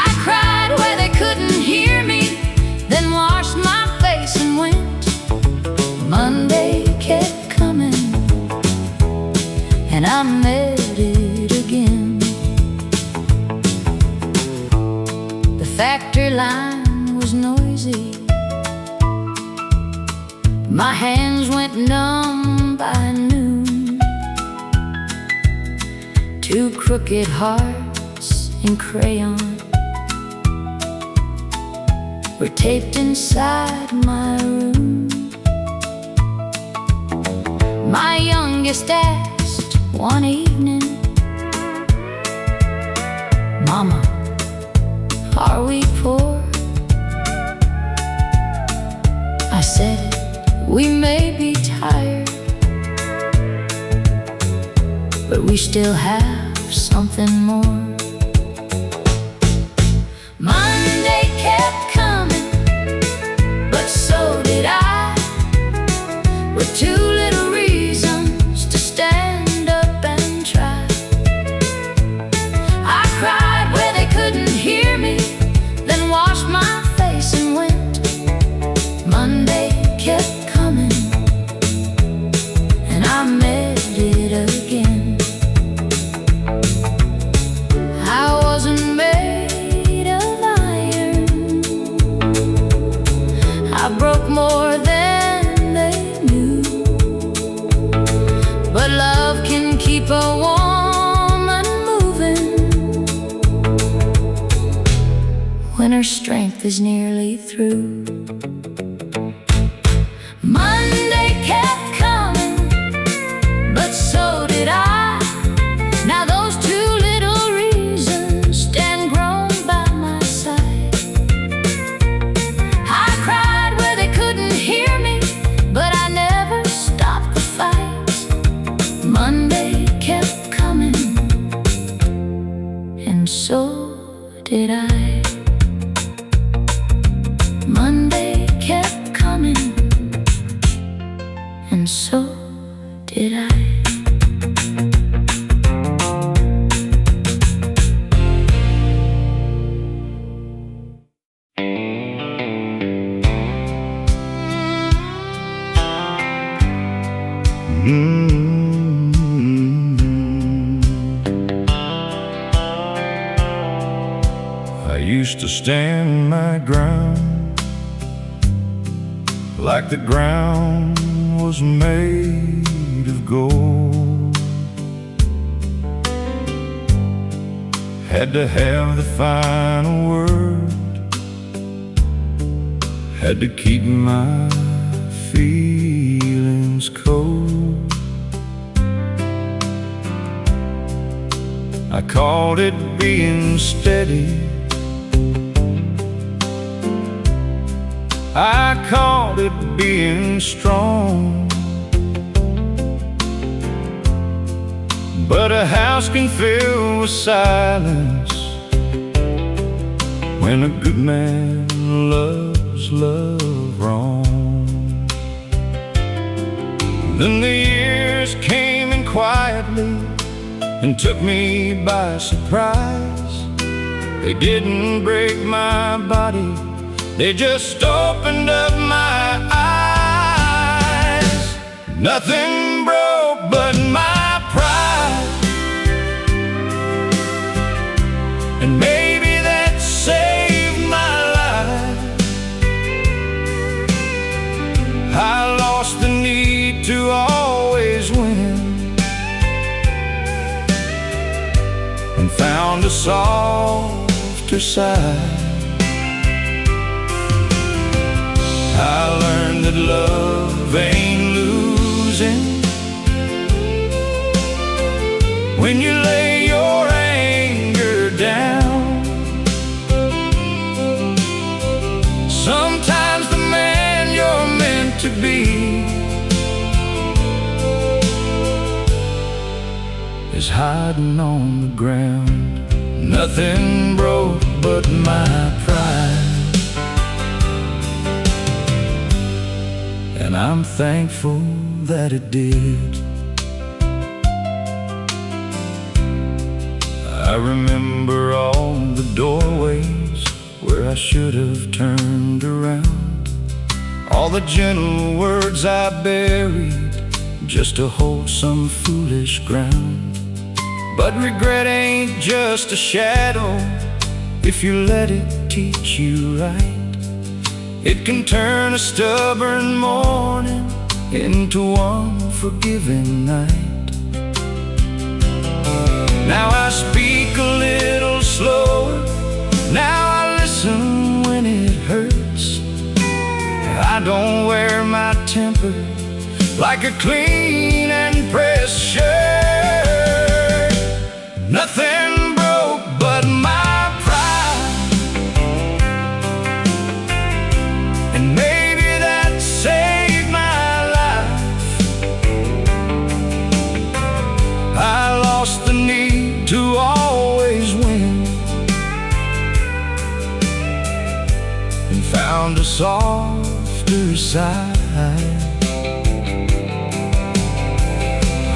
I cried where they couldn't hear me, then washed my face and went. Monday kept coming, and I met it again. The factory line was noisy. My hands went numb by noon. 2 crooked hearts in crayon were taped inside my room. My youngest asked one evening, "Mama, are we poor?" I said, "We may be tired, but we still have something more." Monday kept coming, but so did I, with 2 little reasons to stand up and try. I cried where they couldn't hear me, then washed my face and went. Monday kept coming, and I met it again. I wasn't made of iron, I broke more than they knew, but love can keep a woman moving when her strength is nearly through. Monday kept coming, but so did I. Now those 2 little reasons stand grown by my side. I cried where they couldn't hear me, but I never stopped the fight. Monday kept coming, and so did I. Monday kept coming, and so did I. I used to stand my ground like the ground was made of gold. Had to have the final word, had to keep my feelings cold. I called it being steady, I called it being strong. but a house can fill with silence when a good man loves love wrong. Then the years came in quietly and took me by surprise. They didn't break my body, they just opened up my eyes. Nothing broke but my pride, and maybe that saved my life. I lost the need to always win and found a softer side. I learned that love ain't losing when you lay your anger down. Sometimes the man you're meant to be is hiding on the ground. Nothing broke but my pride, and I'm thankful that it did. I remember all the doorways where I should have turned around, all the gentle words I buried just to hold some foolish ground. But regret ain't just a shadow if you let it teach you right. It can turn a stubborn morning into one forgiving night. Now I speak a little slower, now I listen when it hurts. I don't wear my temper like a clean and pressed shirt. Nothing broke but my pride, and maybe that saved my life. I lost the need to always win and found a softer side.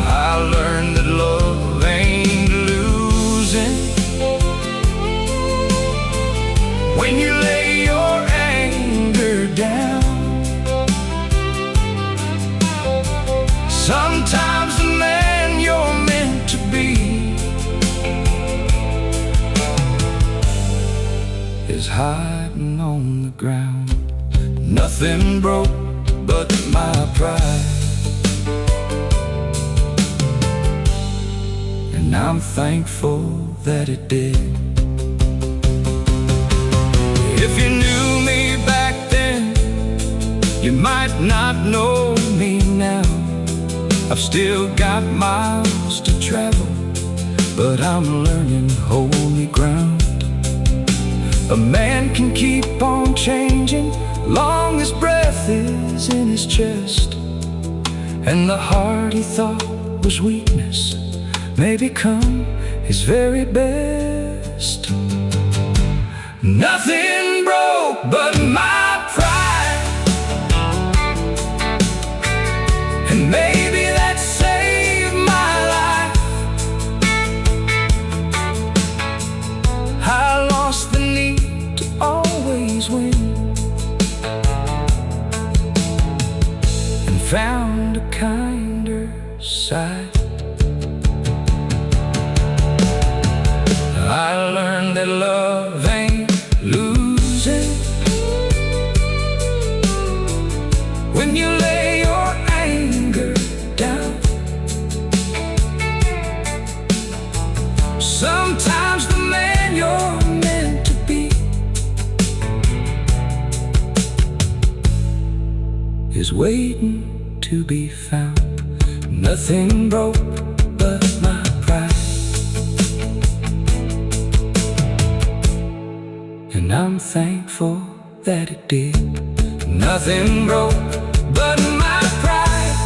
I learned that love ain't losing when you lay your anger down. Sometimes the man you're meant to be is hiding on the ground. Nothing broke but my pride, and I'm thankful that it did. If you knew me back then, you might not know me now. I've still got miles to travel, but I'm learning holy ground. A man can keep on changing long as breath is in his chest, and the heart he thought was weakness may become his very best. Nothing broke but my pride, and maybe that saved my life. I lost the need to always win and found a kinder side. I learned that love ain't losing when you lay your anger down. Sometimes the man you're meant to be is waiting to be found. Nothing broke but my pride, and I'm thankful that it did. Nothing broke but my pride,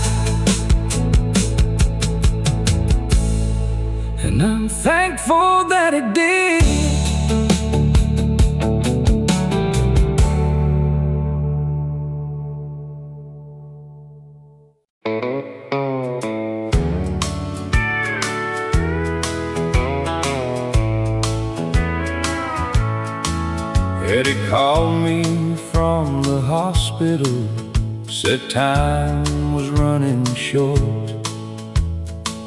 said time was running short,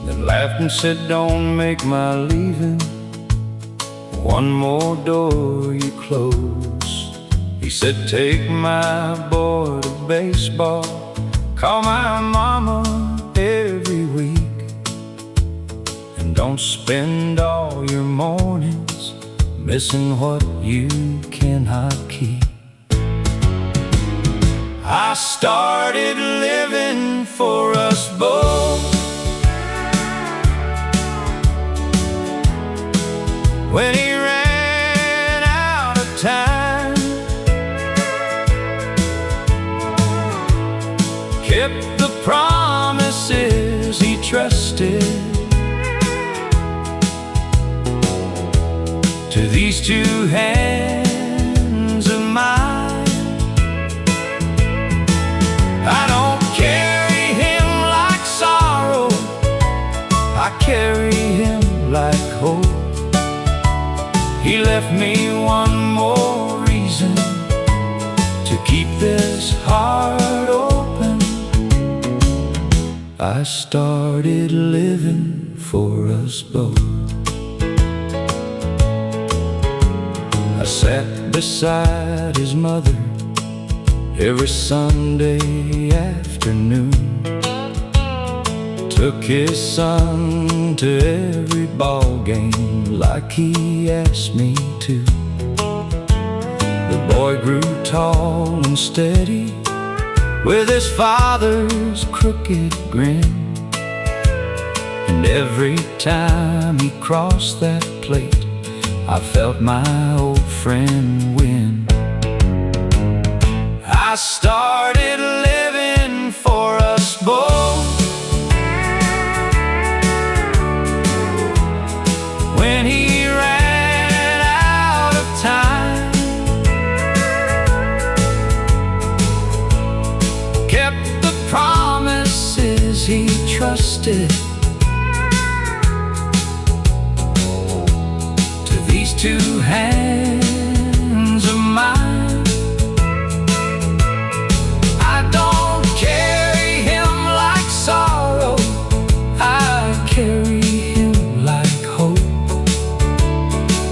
then laughed and said, don't make my leaving one more door you close. He said, take my boy to baseball, call my mama every week, and don't spend all your mornings missing what you cannot keep. I started living for us both when he ran out of time, kept the promises he trusted to these two hands of mine. I don't carry him like sorrow, I carry him like hope. He left me one more reason to keep this heart open. I started living for us both. I sat beside his mother every Sunday afternoon, took his son to every ball game like he asked me to. The boy grew tall and steady with his father's crooked grin, and every time he crossed that plate, I felt my old friend win. I started living for us both when he ran out of time, kept the promises he trusted to these two hands of mine. I don't carry him like sorrow, I carry him like hope.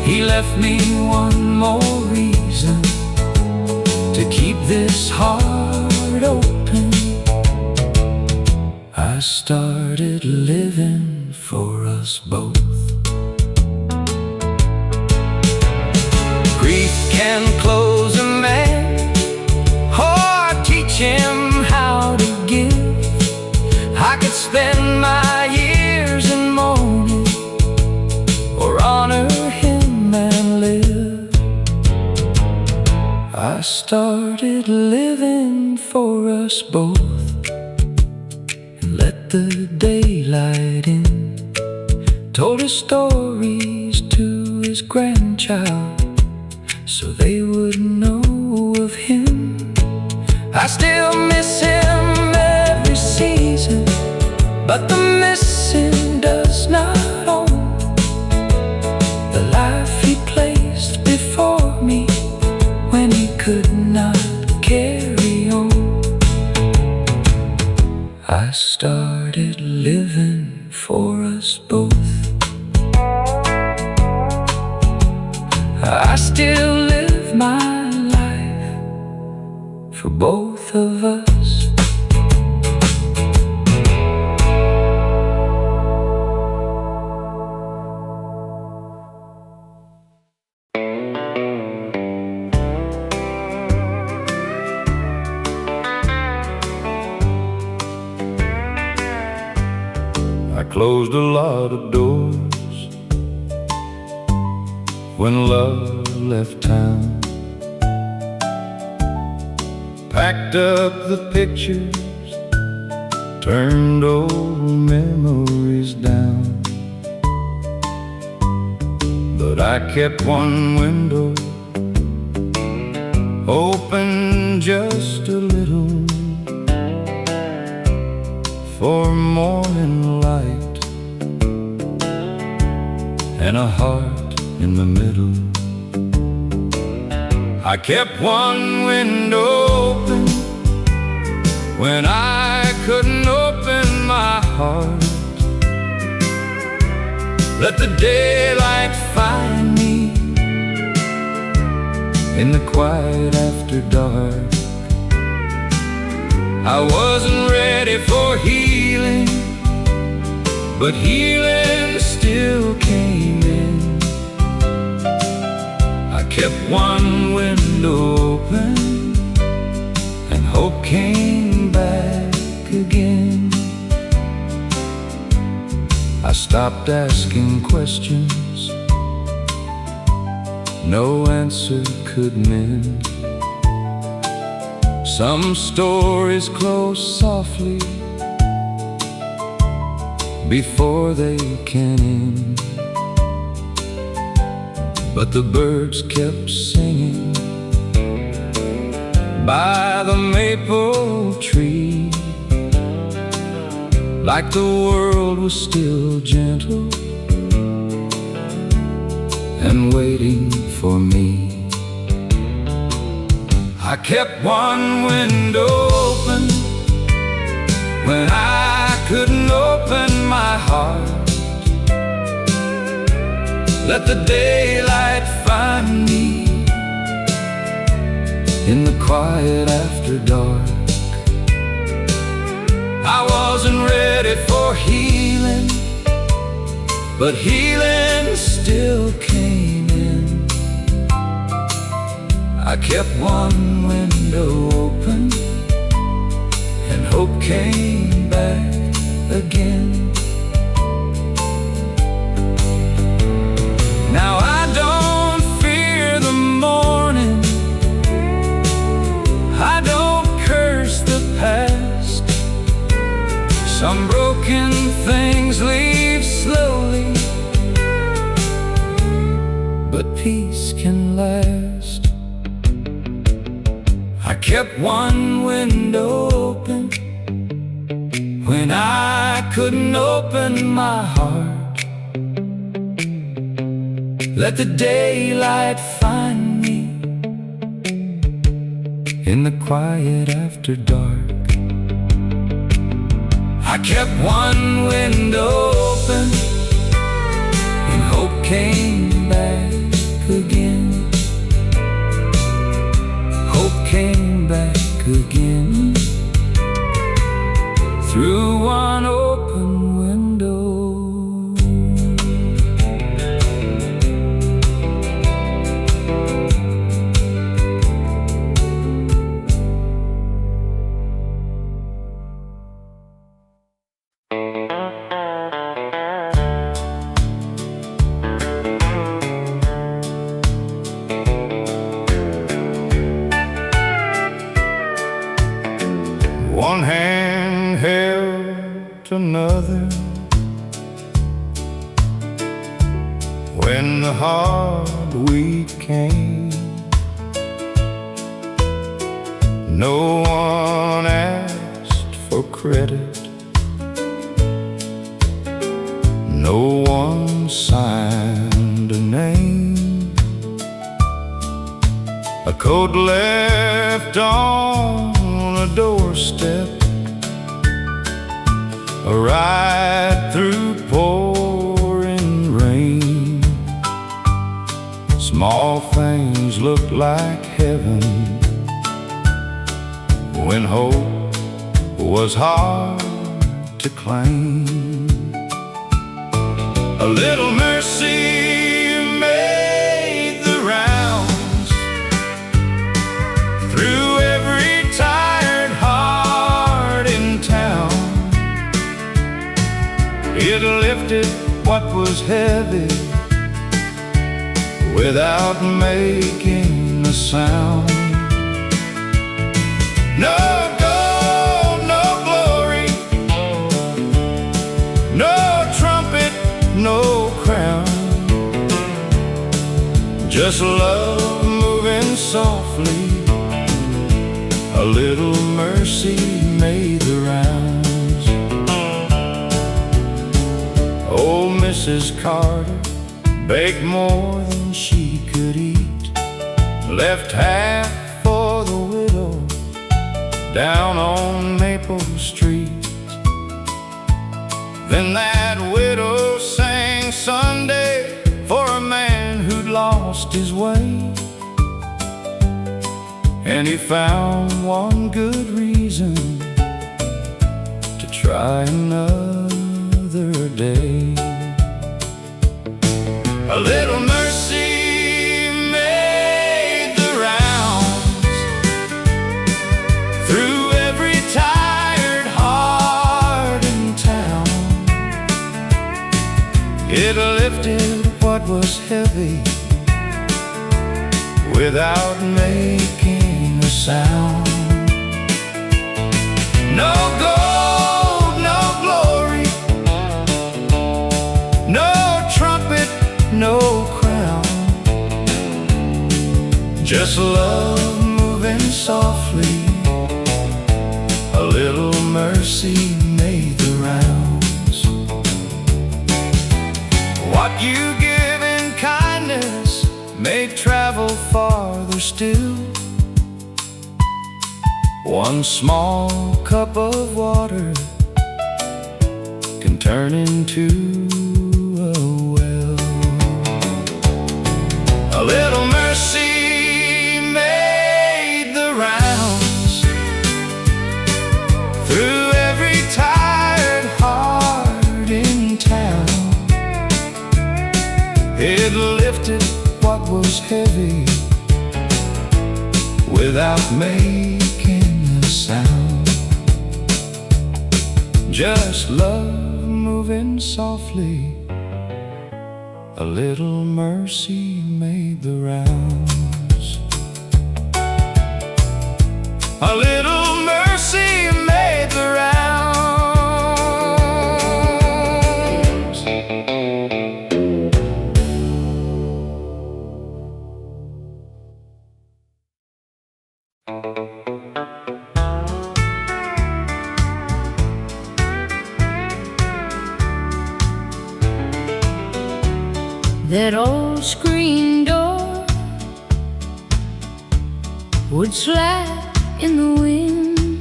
He left me one more reason to keep this heart open. I started living for us both. Grief can close a man or teach him how to give. I could spend my years in mourning or honor him and live. I started living for us both and let the daylight in. Told his stories to his grandchild so they would know of him. I still miss him every season, but the missing does not own the life he placed before me when he could not carry on. I started living for us both. I still live my life for both of us. I closed a lot of doors when love left town, packed up the pictures, turned old memories down. But I kept one window open just a little for morning light and a heart in the middle. I kept one window open when I couldn't open my heart. Let the daylight find me in the quiet after dark. I wasn't ready for healing, but healing still came in. I kept one window open, and hope came back again. I stopped asking questions no answer could mend. Some stories close softly before they can end. But the birds kept singing by the maple tree, like the world was still gentle and waiting for me. I kept one window open when I couldn't open my heart. Let the daylight find me in the quiet after dark. I wasn't ready for healing, but healing still came in. I kept one window open, and hope came back again. Now I don't fear the morning, I don't curse the past. Some broken things leave slowly, but peace can last. I kept one window open when I couldn't open my heart. Let the daylight find me in the quiet after dark. I kept one window open, and hope came back again. Hope came back again through one open window. One hand held another when the hard week came. No one asked for credit, no one signed a name. A coat left on a doorstep, a ride through pouring rain. Small things look like heaven when hope was hard to claim. A little mercy made the rounds through every tired heart in town. It lifted what was heavy without making a sound. No gold, no glory, no trumpet, no crown, just love moving softly. A little mercy made the rounds. Old Mrs. Carter baked more than she could eat, left half for the widow down on Maple Maple Street. Then that widow sang Sunday for a man who'd lost his way, and he found one good reason to try another day. A little mercy made the rounds through every tired heart in town. It lifted what was heavy without making a sound. No gold, no glory, no trumpet, no crown, just love moving softly. A little mercy made the rounds. What you give in kindness may travel farther still. One small cup of water can turn into a well. A little mercy made the rounds through every tired heart in town. It lifted what was heavy without making a sound. Just love moving softly. A little mercy made the rounds. A little mercy made the rounds. That old screen door would slap in the wind,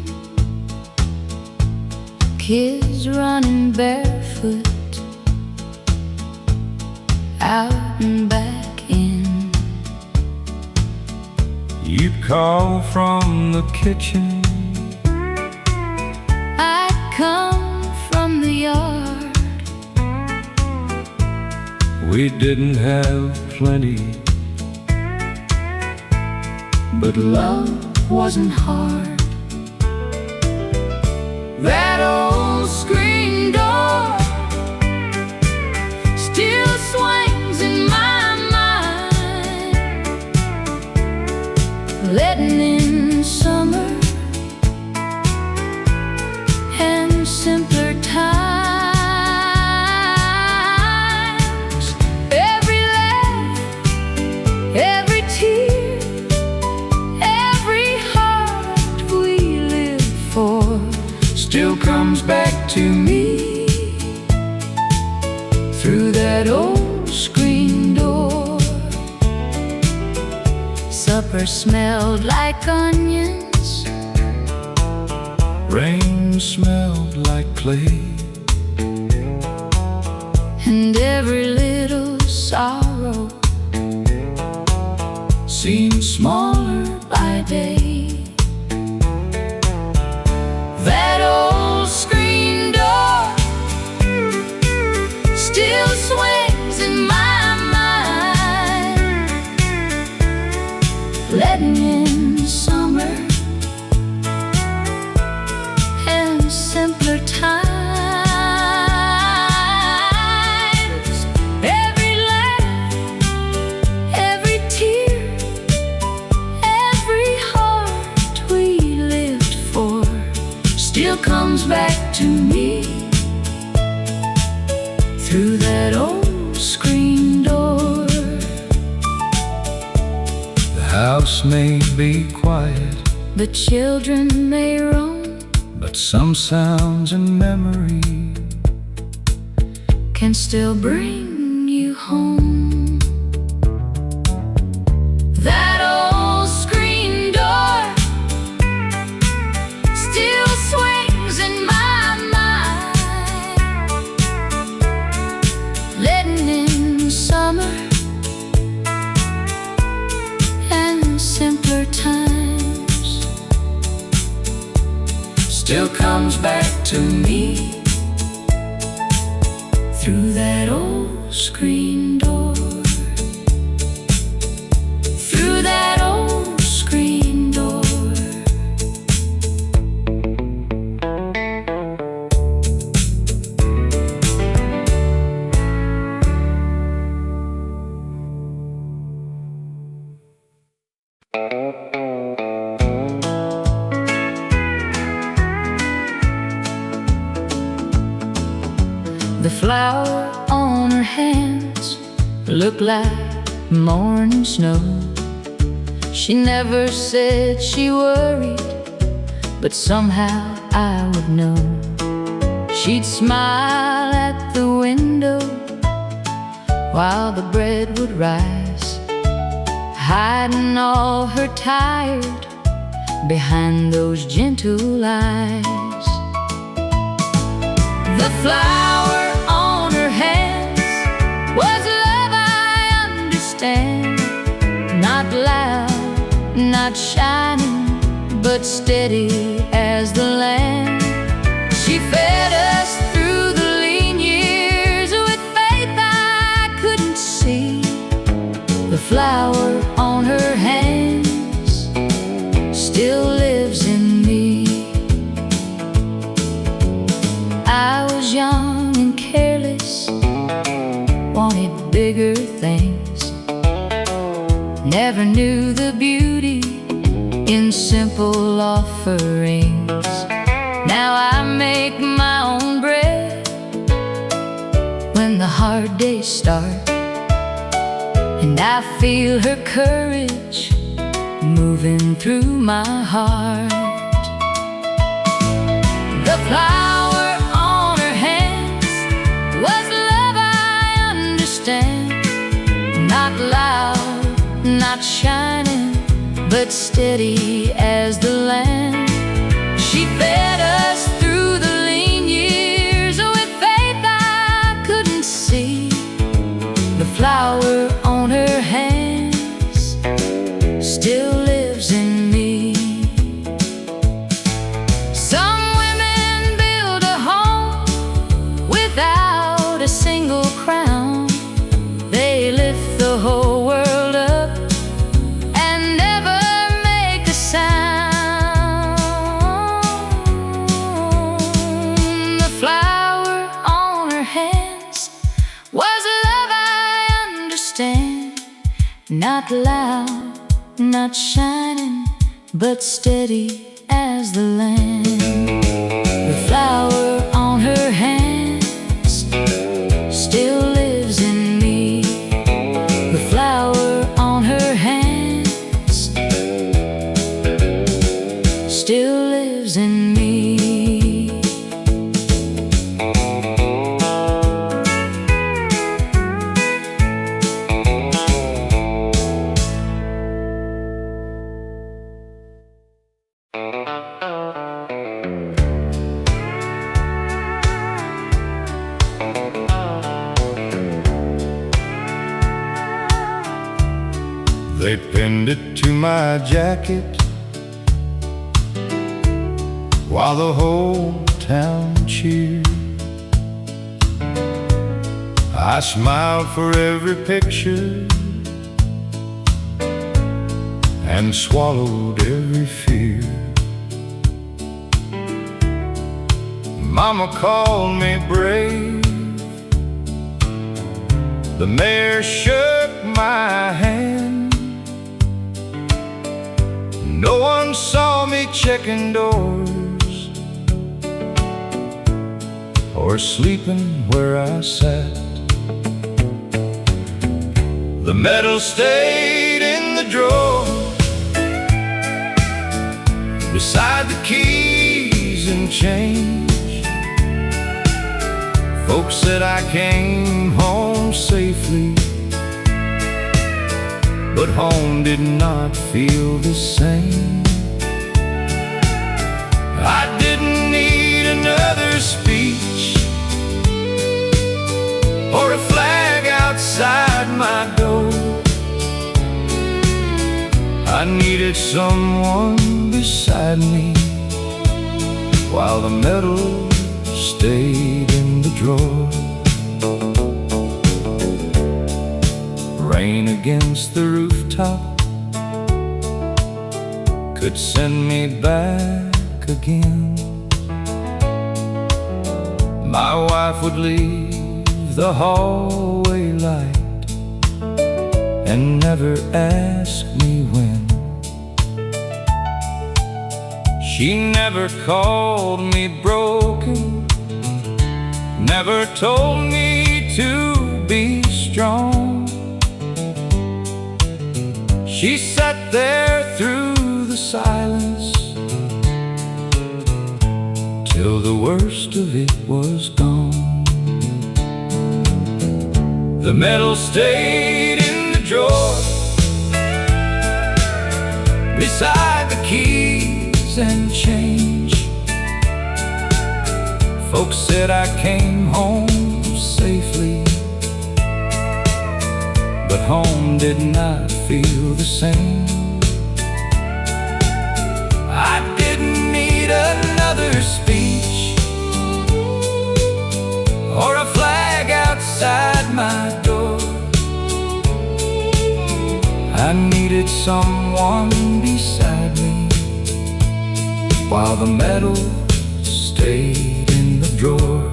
kids running barefoot out and back in. You'd call from the kitchen, I'd come from the yard. we didn't have plenty, but Love wasn't hard. That old screen door still swings in my mind, letting in summer and simpler times. Every laugh, every tear, every heart we lived for still comes back to me through that old screen door. Supper smelled like onions, rain smelled like clay, and every little sorrow seemed smaller by day. That old screen door still swings in my mind, letting in summer and simpler times. Every laugh, every tear, every heart we lived for still comes back to me through that old screen door. The house may be quiet, The children may roam, but some sounds and memory can still bring you home. That old screen door still swings comes back to me through that old screen door, through that old screen door. The flower on her hands looked like morning snow. She never said she worried, but somehow I would know. She'd smile at the window while the bread would rise, hiding all her tired behind those gentle eyes. The flower on her hands was love, I understand. Not loud, not shining, but steady as the land. She fed us through the lean years with faith I couldn't see. The flower on her hands still lives in me. I was young and careless, wanted bigger things, never knew the beauty in simple offerings. Now I make my own bread when the hard days start, and I feel her courage moving through my heart. The flower on her hands was love, I understand. Not loud, not shining, but steady as the land. She fed us through the lean years with faith I couldn't see. The flower on her hands still lives in me. Some women build a home without a single crown. They lift the whole world up and never make a sound. The flower on her hands was love, I understand. Not loud, not shining, but steady as the land. The flower on her hands still lives in me. The flower on her hands still lives in me. They pinned it to my jacket while the whole town cheered. I smiled for every picture and swallowed every fear. Mama called me brave, the mayor shook my hand. No one saw me checking doors or sleeping where I sat. The medal stayed in the drawer beside the keys and change. Folks said I came home safely, but home did not feel the same. I didn't need another speech or a flag outside my door. I needed someone beside me while the metal stayed in the drawer. Rain against the rooftop could send me back again. My wife would leave the hallway light and never ask me when. She never called me broken, never told me to be strong. She sat there through the silence till the worst of it was gone. The metal stayed in the drawer beside the keys and change. Folks said I came home safely, but home did not feel the same. I didn't need another speech or a flag outside my door. I needed someone beside me while the metal stayed in the drawer.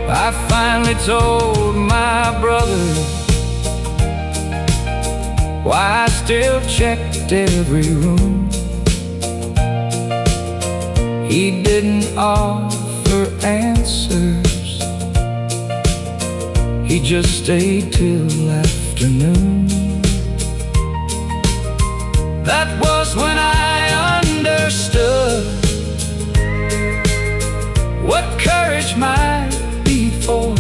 I finally told my brother why I still checked every room. He didn't offer answers, he just stayed till afternoon. That was when I understood what courage might be for.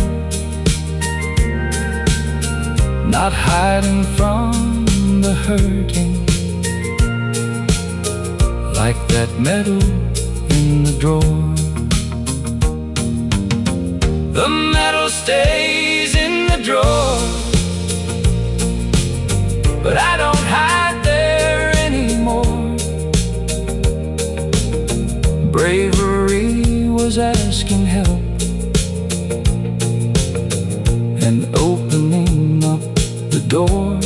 Not hiding from the hurting like that metal in the drawer. The metal stays in the drawer, but I don't hide there anymore. Bravery was asking help and opening up the door.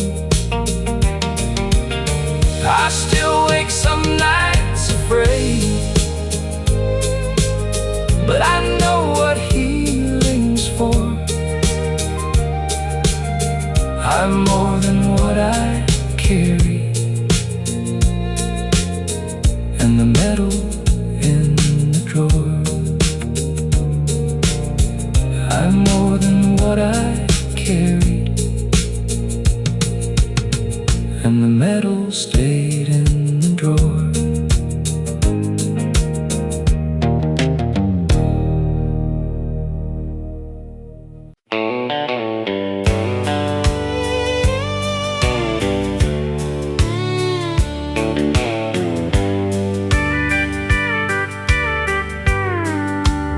I still wake some nights afraid, but I know what healing's for. I'm more than what I carry, and the metal in the drawer. I'm more than what I carried, and the metal stayed in the drawer.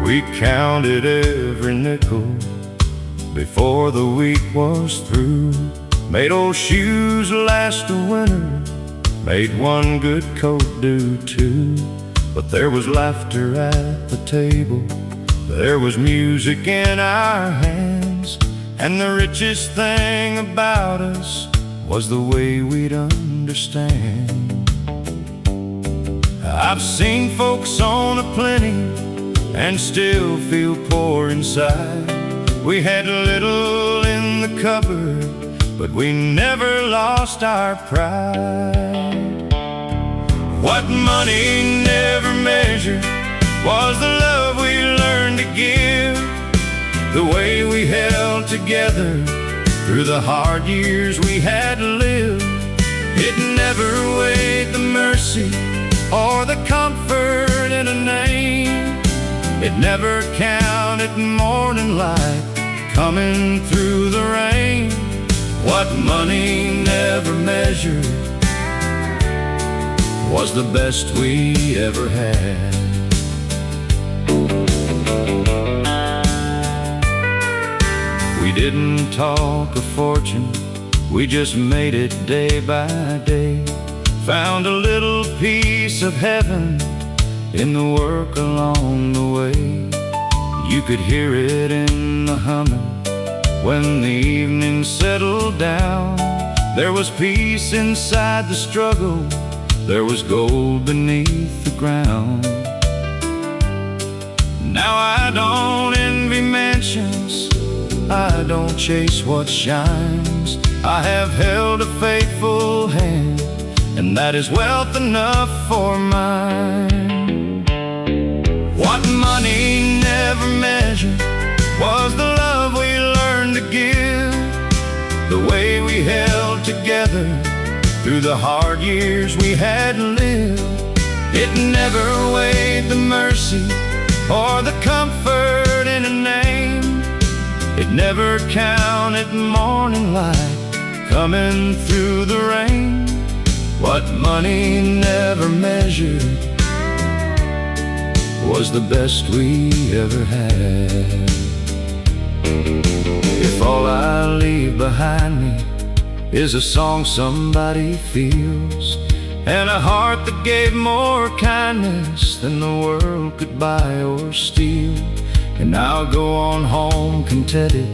We counted every nickel before the week was through. Made old shoes last a winter, made one good coat do two. But there was laughter at the table, there was music in our hands, and the richest thing about us was the way we'd understand. I've seen folks own a plenty and still feel poor inside. We had little in the cupboard, but we never lost our pride. What money never measured was the love we learned to give, the way we held together through the hard years we had lived. It never weighed the mercy or the comfort in a name. It never counted morning light coming through the rain. What money never measured was the best we ever had. We didn't talk a fortune, we just made it day by day. Found a little piece of heaven in the work along the way. You could hear it in the humming when the evening settled down. There was peace inside the struggle, there was gold beneath the ground. Now I don't envy mansions, I don't chase what shines. I have held a faithful hand, and that is wealth enough for mine. What money never measured was the love we learned to give, the way we held together through the hard years we had lived. It never weighed the mercy or the comfort in a name. It never counted morning light coming through the rain. What money never measured was the best we ever had. If all I leave behind me is a song somebody feels, and a heart that gave more kindness than the world could buy or steal, and I'll go on home contented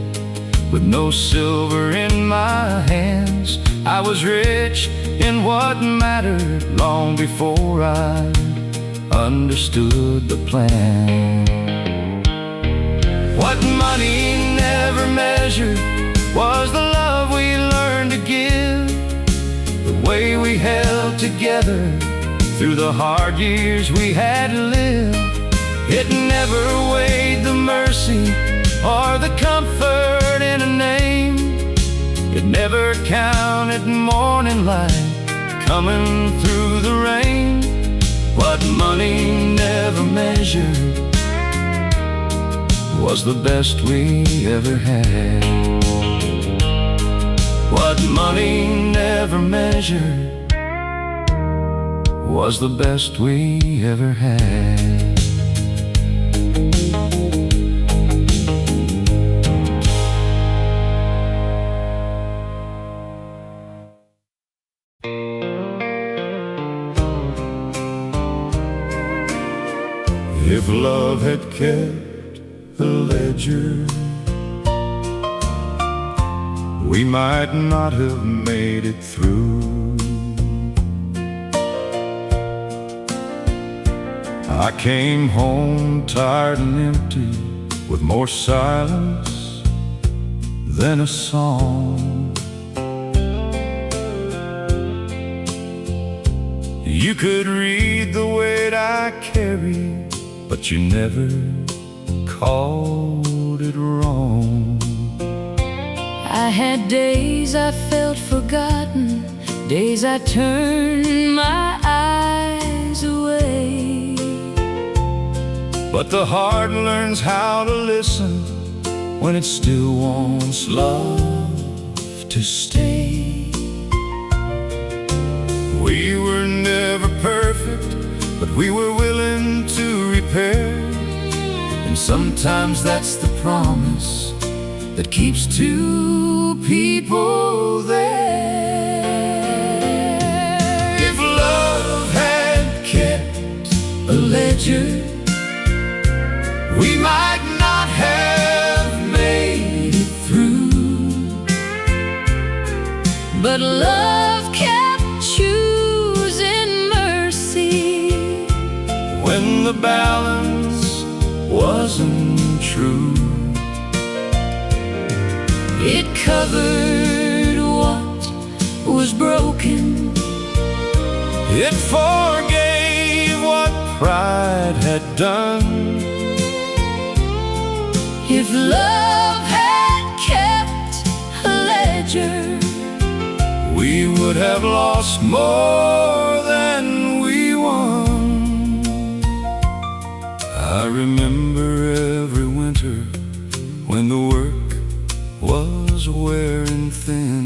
with no silver in my hands. I was rich in what mattered long before I understood the plan. What money never measured was the love we learned to give, the way we held together through the hard years we had lived. It never weighed the mercy or the comfort in a name. It never counted morning light coming through the rain. What money never measured was the best we ever had. What money never measured was the best we ever had. If love had kept the ledger, we might not have made it through. I came home tired and empty, with more silence than a song. You could read the weight I carry, but you never called it wrong. I had days I felt forgotten, days I turned my eyes away. But the heart learns how to listen when it still wants love to stay. We were never perfect, but we were willing to repair. And sometimes that's the promise that keeps two people there. If love had kept a ledger, we might not have made it through. But love kept choosing mercy when the balance wasn't true. It covered what was broken, it forgave what pride had done. If love had kept a ledger, we would have lost more than we won. I remember every winter when the work was wearing thin.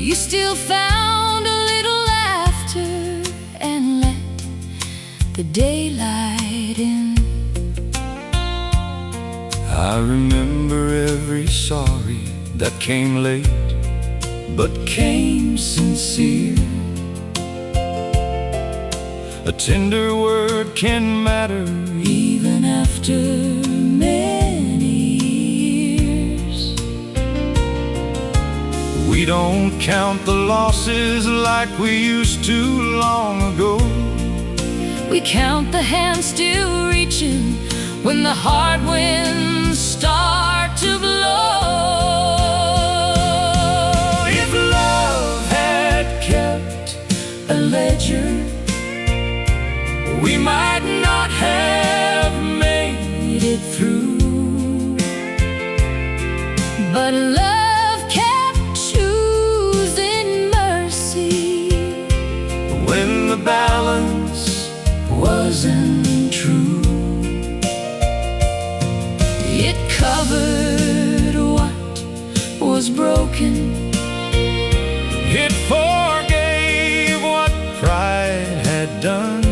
you still found a little laughter and let the daylight in. I remember every sorry that came late but came sincere. A tender word can matter even after many years. We don't count the losses like we used to long ago. We count the hands still reaching when the hard winds start to blow. If love had kept a ledger, we might not have made it through. But love kept choosing mercy when the balance wasn't true. It covered what was broken. It forgave what pride had done.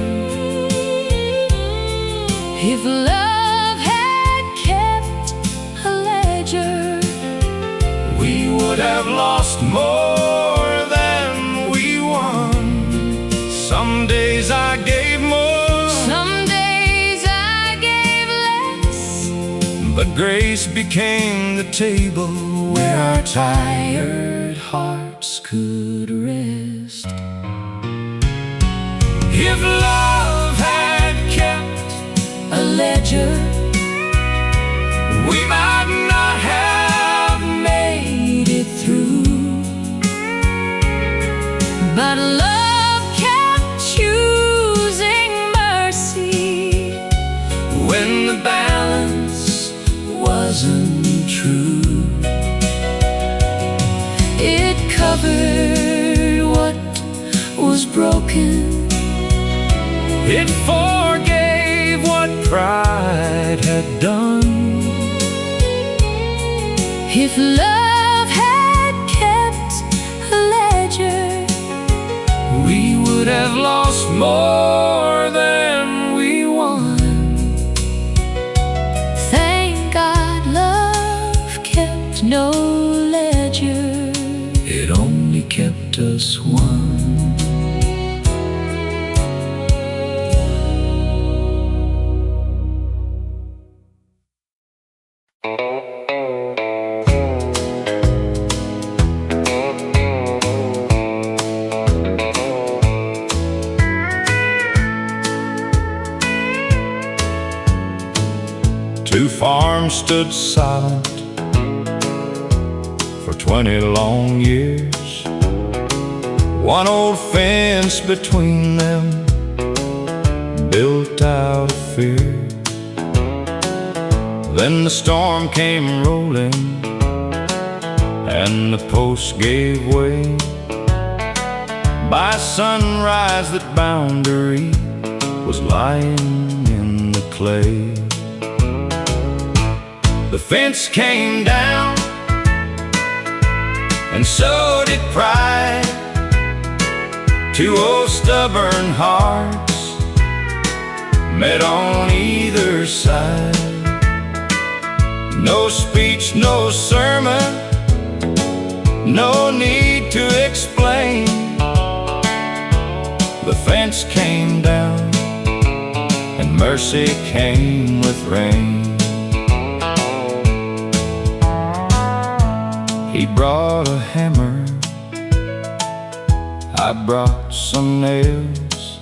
If love had kept a ledger, we would have lost more than we won. Some days I gave more, some days I gave less, but grace became the table where our tired hearts could rest. If love had kept a ledger, we might not have made it through. but love kept choosing mercy when the balance wasn't true. It covered what was broken. It forgave what pride had done. If love had kept a ledger, we would have lost more than we won. thank God love kept no ledger. It only kept us one. Two farms stood silent for 20 long years. One old fence between them, built out of fear. Then the storm came rolling, and the post gave way. By sunrise that boundary was lying in the clay. The fence came down, and so did pride. Two old stubborn hearts met on either side. No speech, no sermon, no need to explain. The fence came down, and mercy came with rain. He brought a hammer, I brought some nails.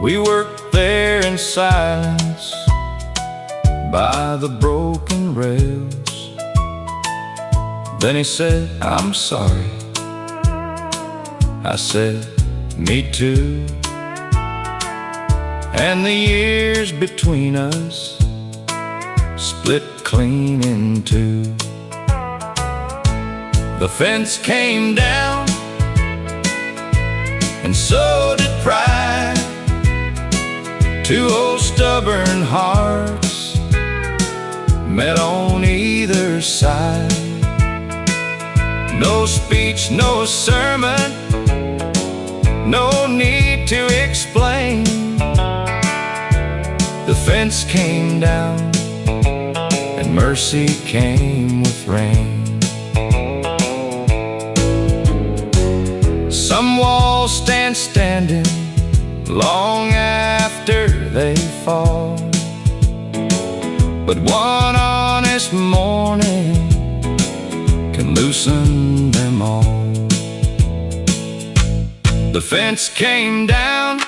We worked there in silence by the broken rails. Then he said, "I'm sorry." I said, "Me too." And the years between us split clean in two. The fence came down, and so did pride. Two old stubborn hearts met on either side. No speech, no sermon, no need to explain. The fence came down, and mercy came with rain. Some walls stand standing long after they fall. But one honest morning can loosen them all. The fence came down,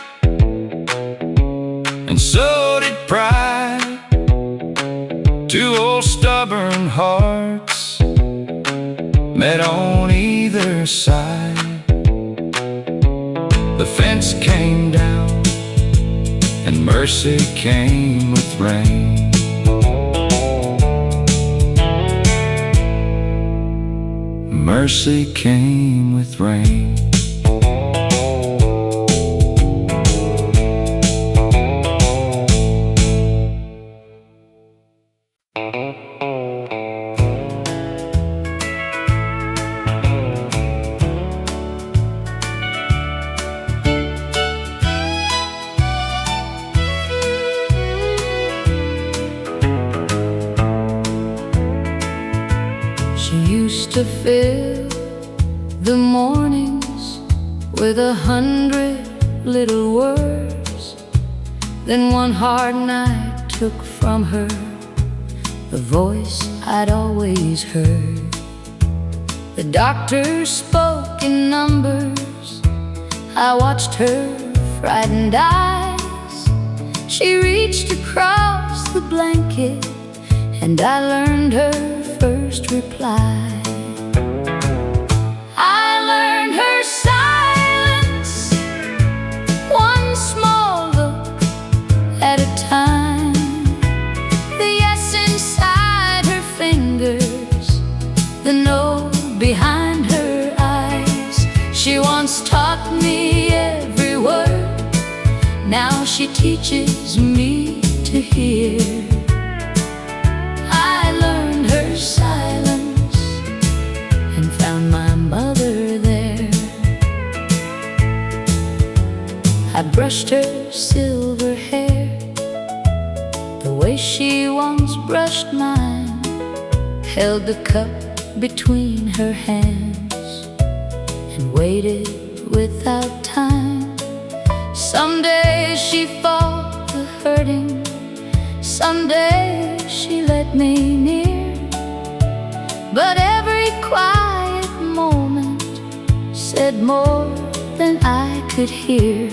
and so did pride. Two old stubborn hearts met on either side. The fence came down, and mercy came with rain. Mercy came with rain. To fill the mornings with 100 little words. Then one hard night took from her the voice I'd always heard. The doctor spoke in numbers. I watched her frightened eyes. She reached across the blanket, and I learned her first reply. The no behind her eyes. She once taught me every word. Now she teaches me to hear. I learned her silence and found my mother there. I brushed her silver hair the way she once brushed mine, held the cup between her hands and waited without time. Some days she fought the hurting, some days she let me near. But every quiet moment said more than I could hear.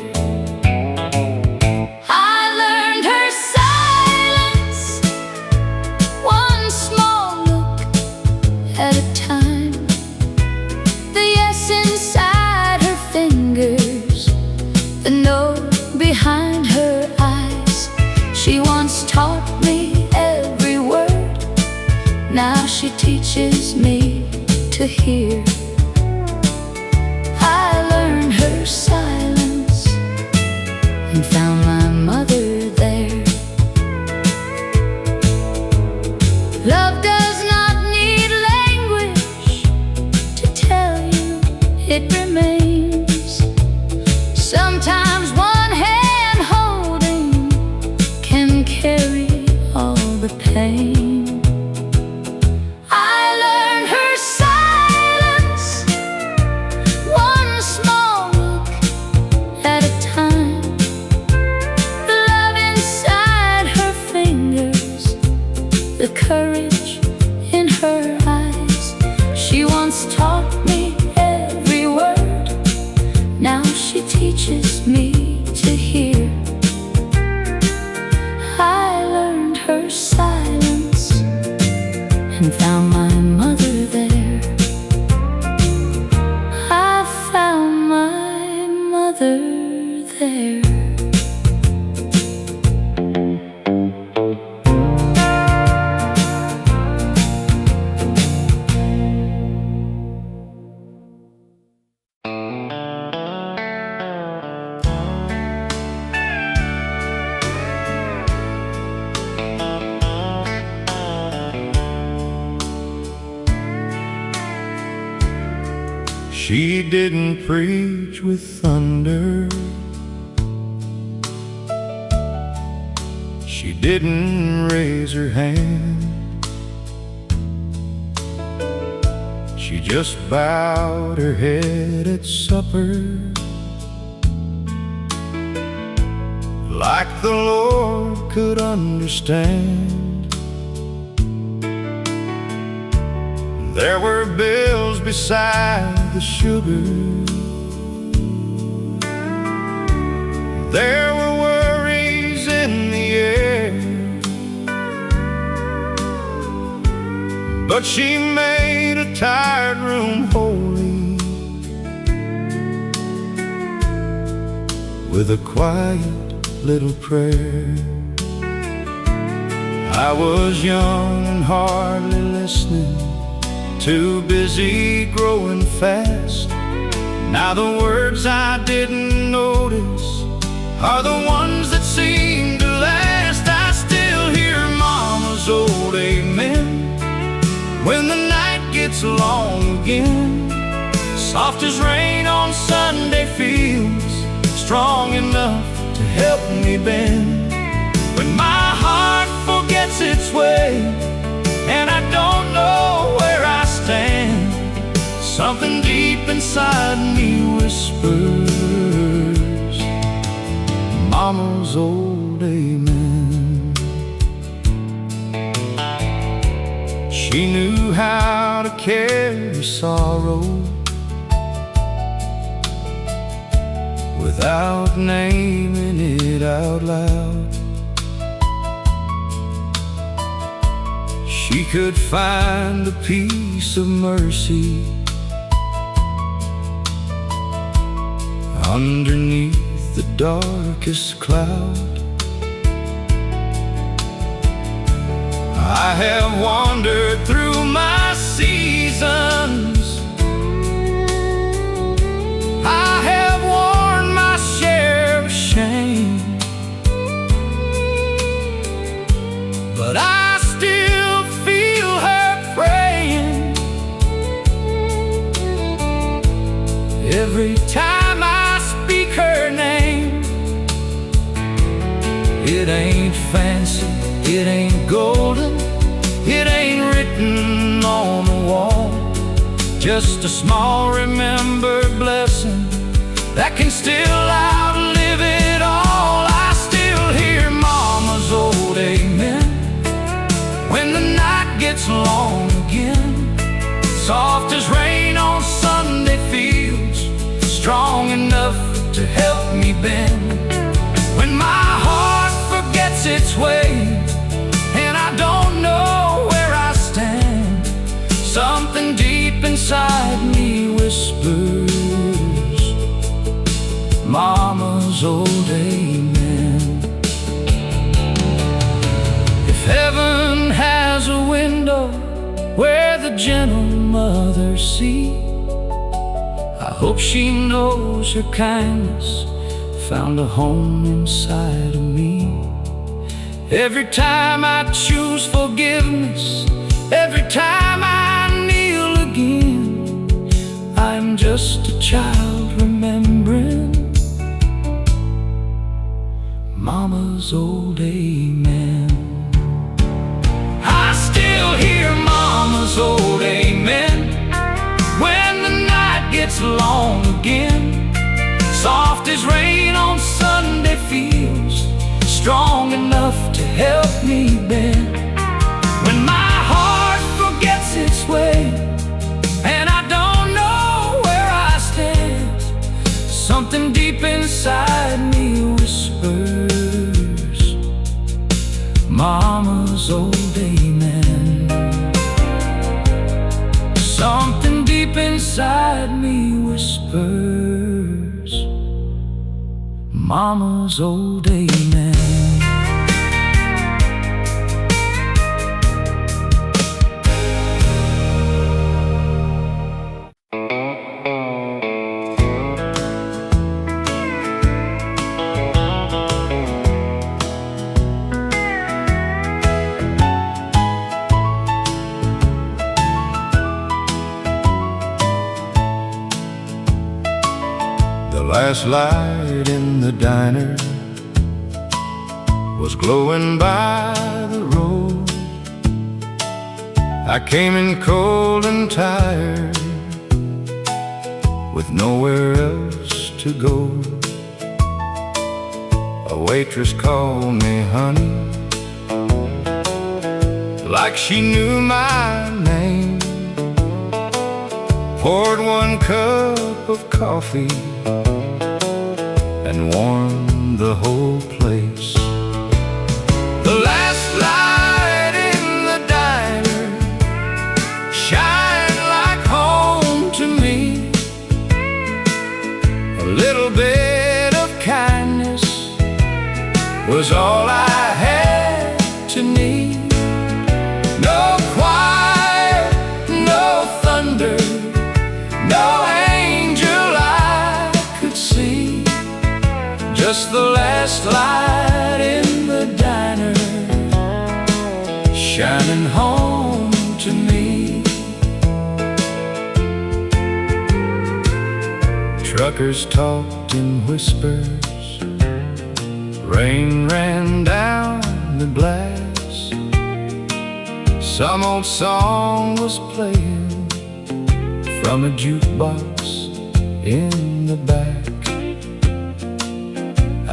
At a time, the yes inside her fingers, the no behind her eyes. She once taught me every word. Now she teaches me to hear. I learned her silence and found my mother there. Love does not need language to tell you it remains. Sometimes one hand holding can carry all the pain. I learned her silence, one small look at a time. The love inside her fingers, the courage in her eyes. She once taught me every word. Now she teaches me to hear. I learned her silence and found my mother there. I found my mother there. She didn't preach with thunder. She didn't raise her hand. She just bowed her head at supper like the Lord could understand. There were bills beside the sugar. There were worries in the air, but she made a tired room holy with a quiet little prayer. I was young and hardly listening, too busy growing fast. Now the words I didn't notice are the ones that seem to last. I still hear Mama's old amen when the night gets long again, soft as rain on Sunday fields, strong enough to help me bend. When my heart forgets its way and I don't know where I stand, something deep inside me whispers Mama's old amen. She knew how to carry sorrow without naming it out loud. She could find a piece of mercy underneath the darkest cloud. I have wandered through my seasons, I have worn my share of shame, but I still feel her praying every time I speak her name. It ain't fancy, it ain't golden, it ain't written on the wall, just a small remembered blessing that can still outlive it all. I still hear Mama's old amen when the night gets long again, soft as rain on Sunday fields, strong enough to help me bend. When my heart forgets its way and I don't know where I stand, something deep inside me whispers Mama's old amen. If heaven has a window where the gentle mothers see, I hope she knows her kindness found a home inside of me. Every time I choose forgiveness, every time I kneel again, I'm just a child remembering Mama's old amen. I still hear Mama's old amen when the night gets long again, soft as rain on Sunday fields, strong enough to help me bend. When my heart forgets its way and I don't know where I stand, something deep inside me whispers Mama's old amen. Something deep inside me whispers Mama's old amen. The last light in the diner was glowing by the road. I came in cold and tired, with nowhere else to go. A waitress called me honey, like she knew my name. Poured 1 cup of coffee and warmed the whole place. The last light in the diner shined like home to me. A little bit of kindness was all I had to need. No choir, no thunder, no angel I could see. Just the last light in the diner shining home to me. Truckers talked in whispers, rain ran down the glass. Some old song was playing from a jukebox in the back.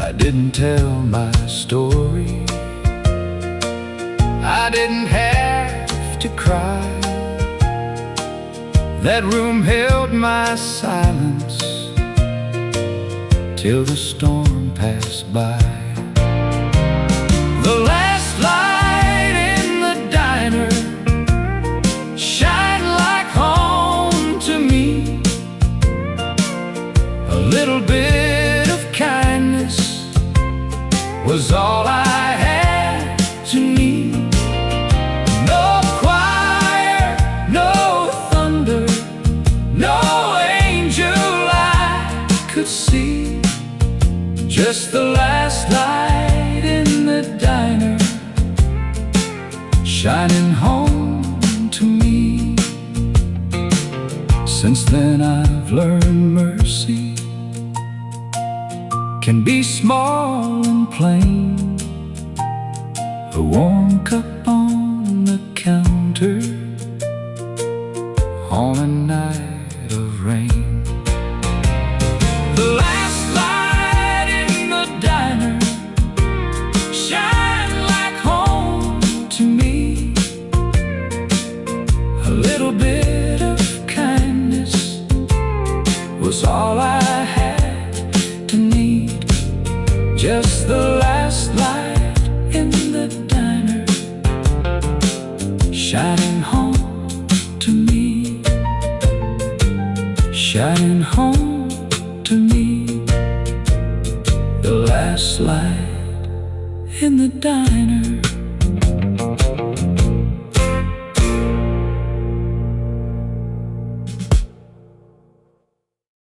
I didn't tell my story, I didn't have to cry. That room held my silence till the storm passed by. The last light in the diner shined like home to me. A little bit of kindness was all I had to need. No choir, no thunder, no angel I could see. Just the last light in the diner shining home to me. Since then I've learned mercy can be small and plain. A warm cup on the counter on a night of rain. The last light in the diner shine like home to me. A little bit of kindness was all I had to need. Just the last light in the diner shining home to me, shining home to me. The last light in the diner